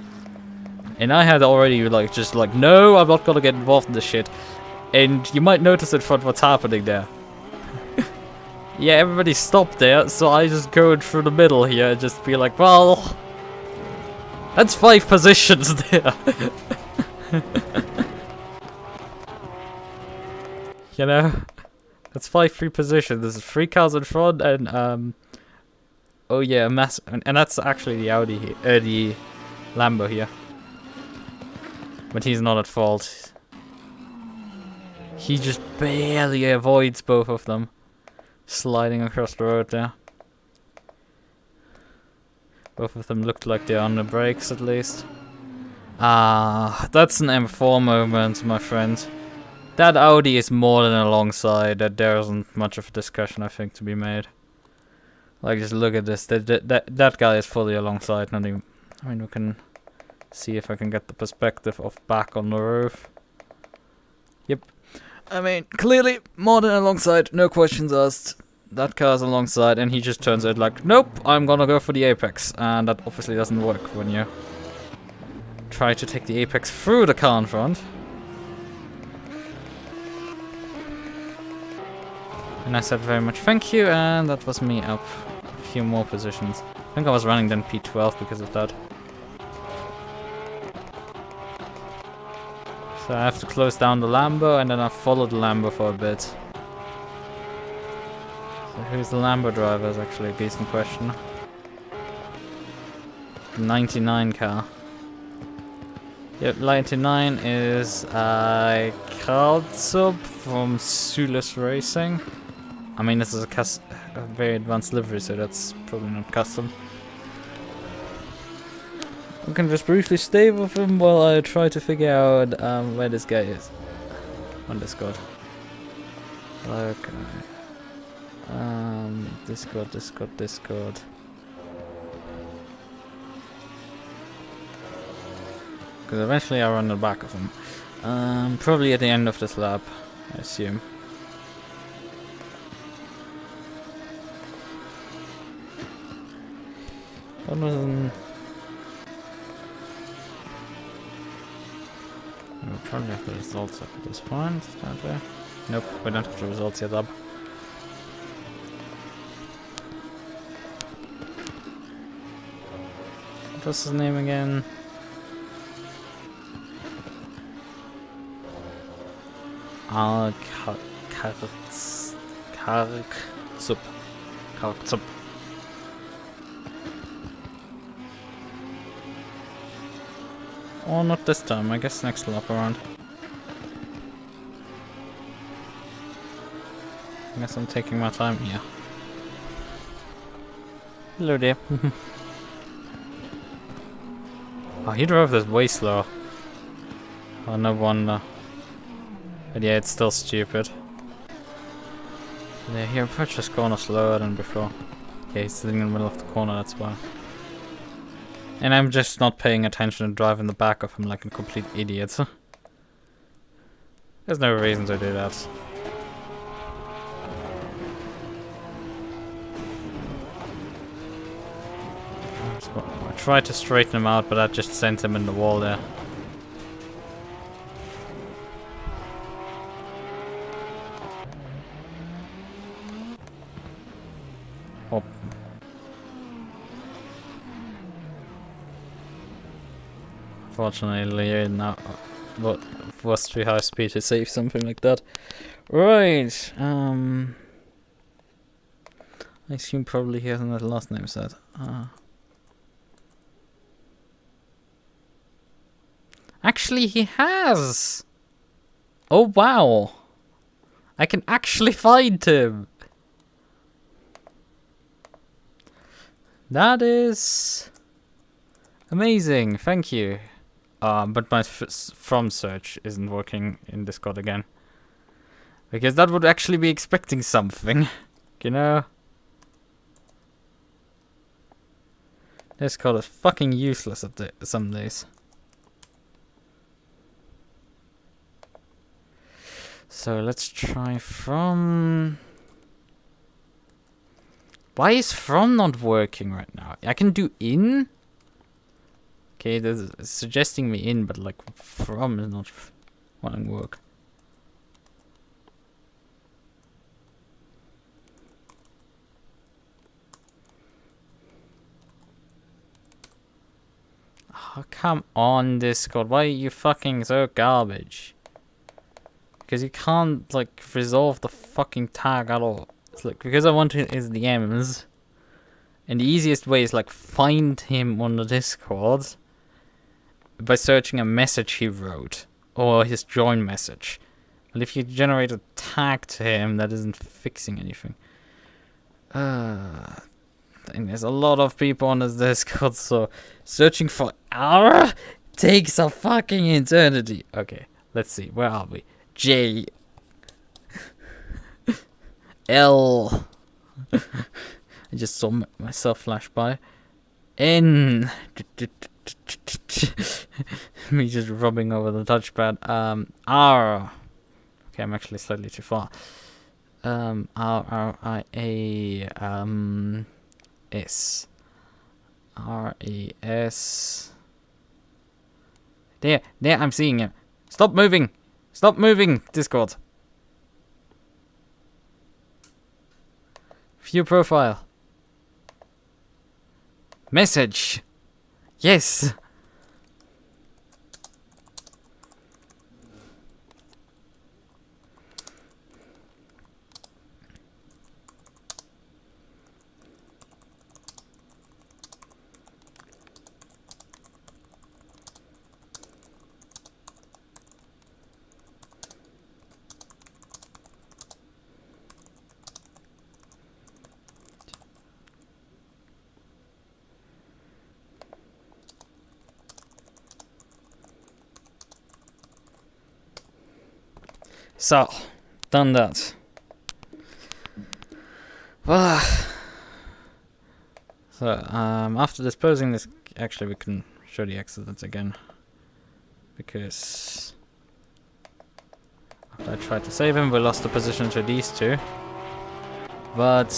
And I had already just like, no, I'm not gonna get involved in this shit. And you might notice in front what's happening there. Yeah, everybody stopped there, so I just go through the middle here and just be like, well, that's 5 positions there. You know, that's 5 free positions. There's 3 cars in front, and oh yeah, and that's actually the Audi here, the Lambo here. But he's not at fault. He just barely avoids both of them, sliding across the road there. Both of them looked like they're on the brakes at least. Ah, that's an M4 moment, my friend. That Audi is more than alongside. That there isn't much of a discussion, I think, to be made. Like, just look at this. That guy is fully alongside. Not even, I mean, we can see if I can get the perspective of back on the roof. Yep. I mean, clearly more than alongside. No questions asked. That car's alongside, and he just turns out like, nope, I'm gonna go for the apex. And that obviously doesn't work when you try to take the apex through the car in front. And I said very much thank you, and that was me up a few more positions. I think I was running then P12 because of that. So I have to close down the Lambo, and then I follow the Lambo for a bit. So who's the Lambo driver is actually a decent question. 99 car. Yep, 99 is Karlsub from Sulis Racing. I mean, this is a very advanced livery, so that's probably not custom. We can just briefly stay with him while I try to figure out where this guy is on Discord. Okay. Discord. Because eventually I'll run the back of him. Probably at the end of this lap, I assume. What was in... We'll probably have the results up at this point, don't we? Nope, we don't have the results yet up. What was his name again? Karlsub. Oh, not this time. I guess next lap around. I guess I'm taking my time here. Hello there. Oh, he drove this way slow. Oh, no wonder. But yeah, it's still stupid. Yeah, he approached this corner slower than before. Yeah, he's sitting in the middle of the corner, that's why. And I'm just not paying attention and driving the back of him like a complete idiot. There's no reason to do that. I tried to straighten him out, but that just sent him in the wall there. Oh. Fortunately, now what was too high speed to save something like that. Right. I assume probably he hasn't had last name set. Actually, he has! Oh, wow! I can actually find him! That is amazing, thank you. But my from search isn't working in Discord again. Because that would actually be expecting something, you know? Discord is fucking useless at some days. So let's try from... Why is from not working right now? I can do in? Okay, this is suggesting me in, but like from is not wanting work. Oh, come on, Discord. Why are you fucking so garbage? Because you can't, like, resolve the fucking tag at all. It's like, because I want it is the M's. And the easiest way is, like, find him on the Discord by searching a message he wrote. Or his join message. And if you generate a tag to him, that isn't fixing anything. And there's a lot of people on this Discord, so searching for R takes a fucking eternity. Okay, let's see. Where are we? J L I just saw myself flash by. N me just rubbing over the touchpad. R. Okay, I'm actually slightly too far. R I A S R E S. There, I'm seeing him. Stop moving! Stop moving, Discord. View profile. Message. Yes. So, done that. So, after disposing this, actually we can show the accidents again. Because after I tried to save him, we lost the position to these two. But,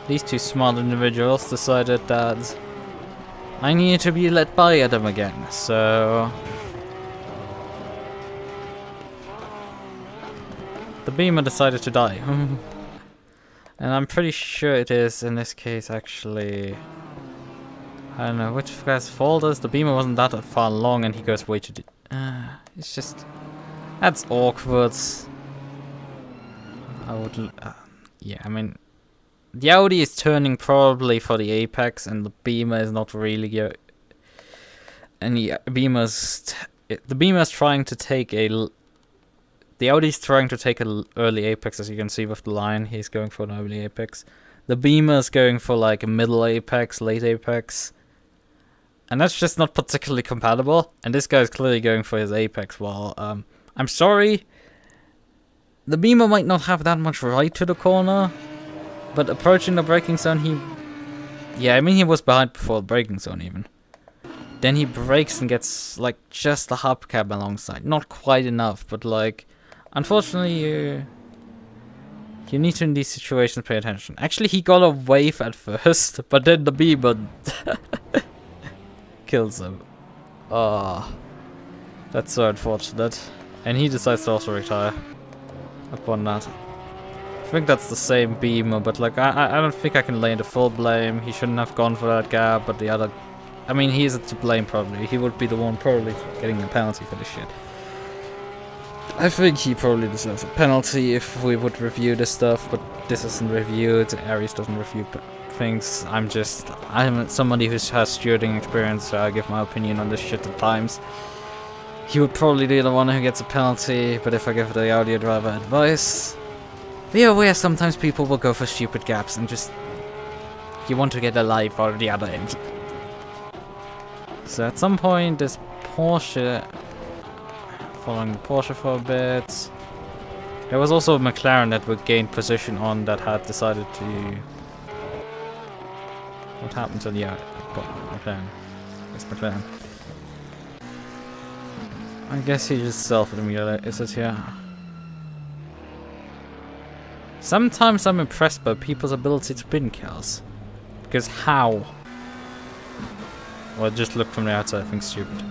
these two smart individuals decided that I needed to be let by at them again, so... The beamer decided to die. And I'm pretty sure it is, in this case, actually... I don't know which guy's fault is. The beamer wasn't that far along and he goes way too deep. It's just... That's awkward. I would... yeah, I mean... The Audi is turning probably for the apex and the beamer is not really... And the beamer's... The beamer's trying to take a... The Audi's trying to take an early apex, as you can see with the line. He's going for an early apex. The Beamer's going for like a middle apex, late apex. And that's just not particularly compatible. And this guy's clearly going for his apex. Well, I'm sorry. The Beamer might not have that much right to the corner. But approaching the braking zone, he... Yeah, I mean he was behind before the braking zone even. Then he brakes and gets like just the hubcap alongside. Not quite enough, but like, unfortunately, you need to in these situations pay attention. Actually, he got a wave at first, but then the beamer kills him. Oh, that's so unfortunate. And he decides to also retire upon that. I think that's the same beamer, but like I don't think I can lay the full blame. He shouldn't have gone for that gap, but the other, I mean, he isn't to blame probably. He would be the one probably getting a penalty for this shit. I think he probably deserves a penalty if we would review this stuff, but this isn't reviewed. Aries doesn't review things. I'm somebody who has stewarding experience, so I give my opinion on this shit at times. He would probably be the one who gets a penalty, but if I give the audio driver advice, be aware sometimes people will go for stupid gaps and just, you want to get a life out of the other end. So at some point this Porsche, following the Porsche for a bit. There was also a McLaren that would gain position on that had decided to... What happened to the McLaren? It's McLaren. I guess he just self-immolated here. Sometimes I'm impressed by people's ability to pin cars. Because how? Well, just look from the outside, I think stupid.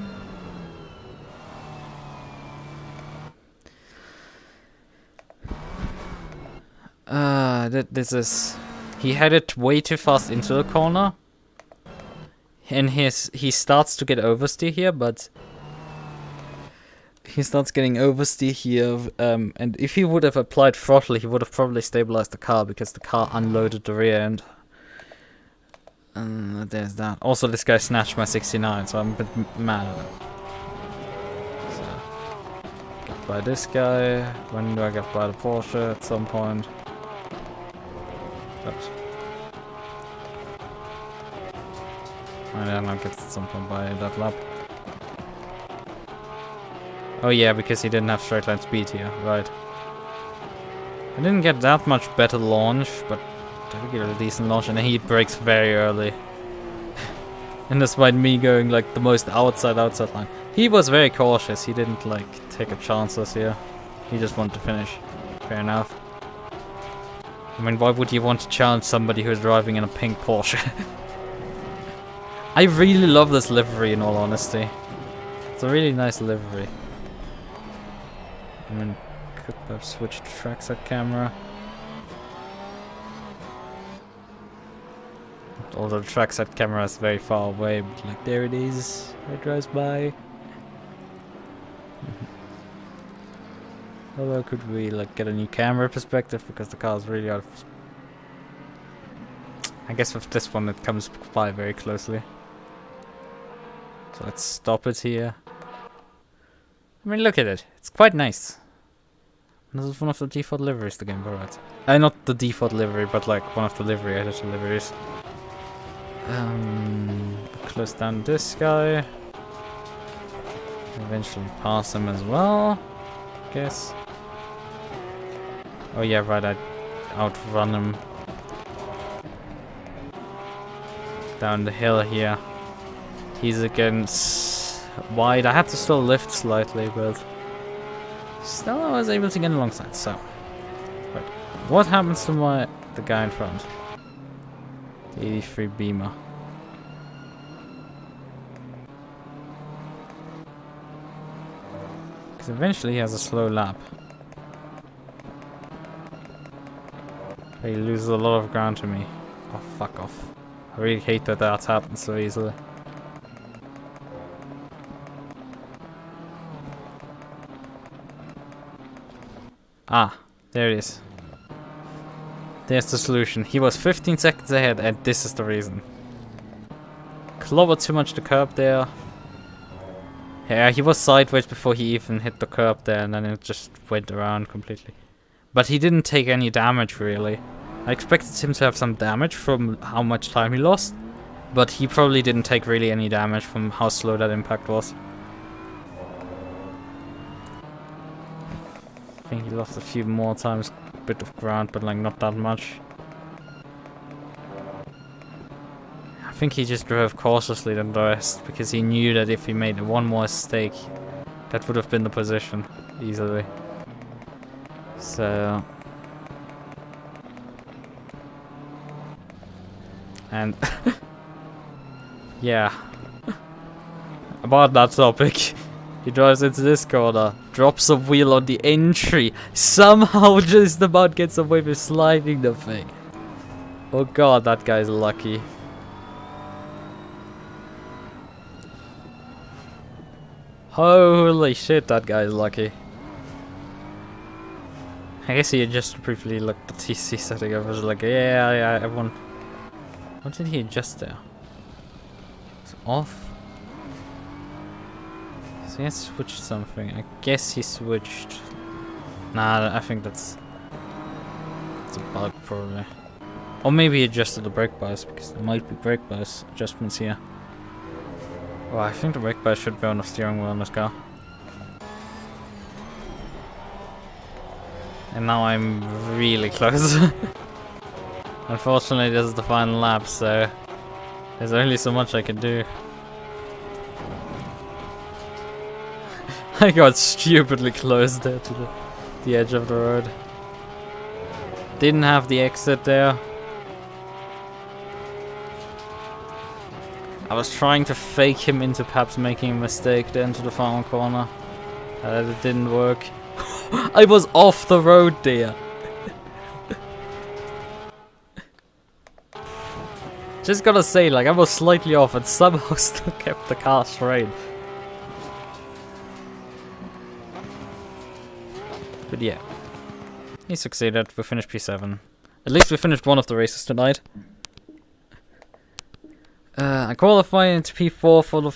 This is... He headed way too fast into the corner. And he starts to get oversteer here, but... He starts getting oversteer here, and if he would have applied throttle, he would have probably stabilized the car, because the car unloaded the rear end. There's that. Also, this guy snatched my 69, so I'm a bit mad at him. So, get by this guy. When do I get by the Porsche? At some point. Oops. And then I'll get at some point by that lap. Oh yeah, because he didn't have straight line speed here, right. I didn't get that much better launch, but I did get a decent launch, and he brakes very early. And despite me going like the most outside line. He was very cautious, he didn't like take a chances here. He just wanted to finish. Fair enough. I mean, why would you want to challenge somebody who's driving in a pink Porsche? I really love this livery in all honesty. It's a really nice livery. I mean, could have switched tracks at camera. Although the tracks at camera is very far away, but like there it is. It drives by. Although could we like get a new camera perspective because the car is really out of... I guess with this one it comes by very closely. So let's stop it here. I mean, look at it. It's quite nice. This is one of the default liveries the game provides. Not the default livery, but like one of the livery editor liveries. Close down this guy. Eventually pass him as well, I guess. Oh yeah, right, I outrun him. Down the hill here. He's against wide. I had to still lift slightly, but still I was able to get alongside, so. Right. What happens to the guy in front? The 83 Beamer. Because eventually he has a slow lap. He loses a lot of ground to me. Oh, fuck off. I really hate that that happens so easily. Ah, there it is. There's the solution. He was 15 seconds ahead, and this is the reason. Clobbered too much the curb there. Yeah, he was sideways before he even hit the curb there, and then it just went around completely. But he didn't take any damage, really. I expected him to have some damage from how much time he lost, but he probably didn't take really any damage from how slow that impact was. I think he lost a few more times, a bit of ground, but like not that much. think he just drove cautiously than the rest, because he knew that if he made one more mistake, that would have been the position, easily. So... And... yeah. About that topic. He drives into this corner, drops a wheel on the entry, somehow just about gets away with sliding the thing. Oh god, that guy's lucky. Holy shit, that guy's lucky. I guess he had just briefly looked at the TC setting. I was like, yeah, everyone. What did he adjust there? It's off. So he has switched something. I guess he switched. Nah, I think it's a bug probably. Or maybe he adjusted the brake bias, because there might be brake bias adjustments here. Well, I think the brake bias should be on the steering wheel in this car. And now I'm really close. Unfortunately, this is the final lap, so there's only so much I can do. I got stupidly close there to the edge of the road. Didn't have the exit there. I was trying to fake him into perhaps making a mistake there into the final corner. It didn't work. I was off the road there. Just gotta say, like, I was slightly off and somehow still kept the car straight. But yeah. He succeeded. We finished P7. At least we finished one of the races tonight. I qualified into P4 for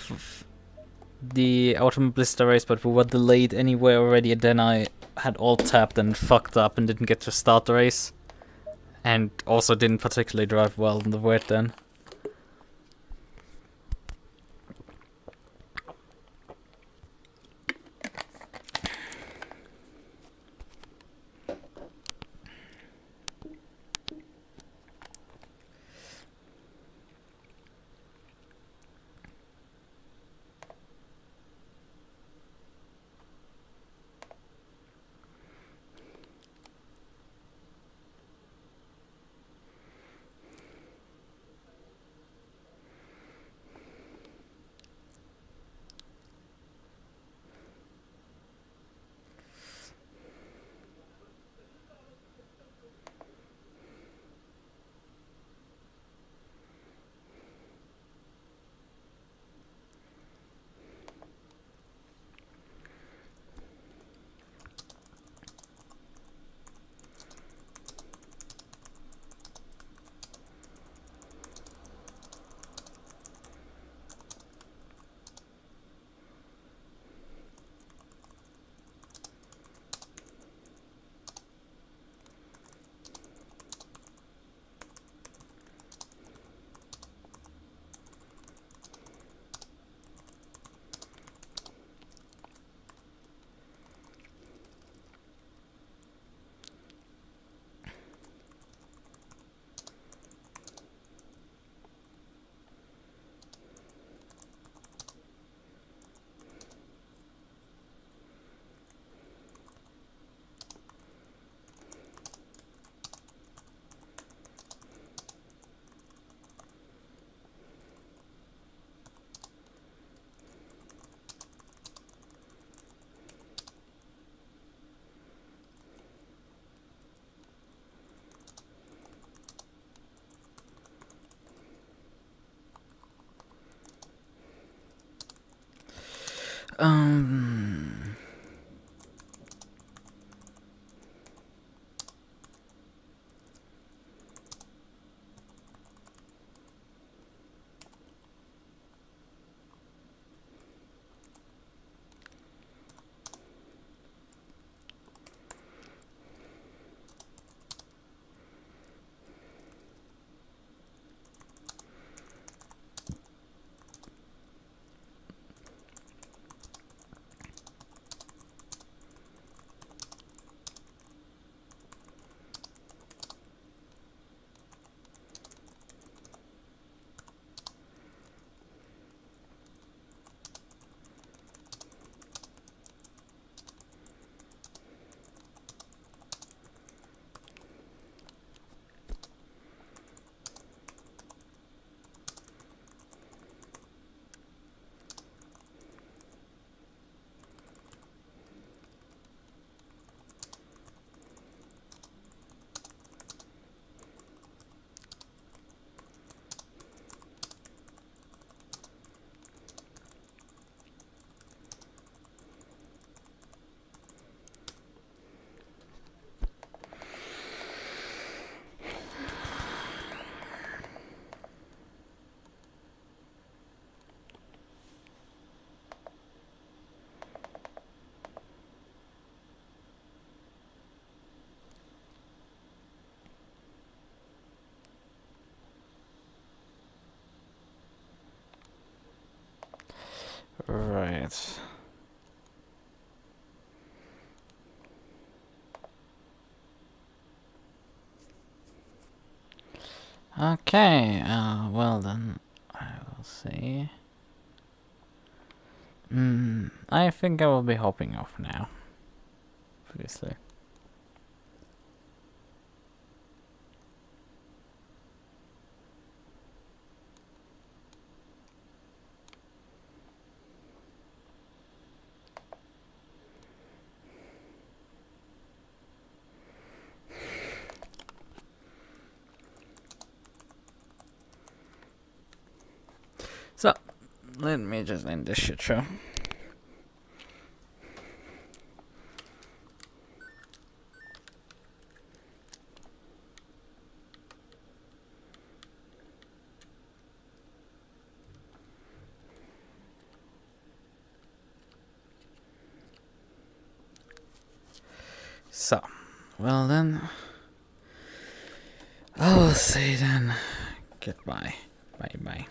the Automobilista race, but we were delayed anyway already, and then I had alt tapped and fucked up and didn't get to start the race. And also didn't particularly drive well in the wet then. Right. Okay, well then, I will see. I think I will be hopping off now. Obviously. So, let me just end this shit show. So, well then, I will say then, goodbye. Bye bye.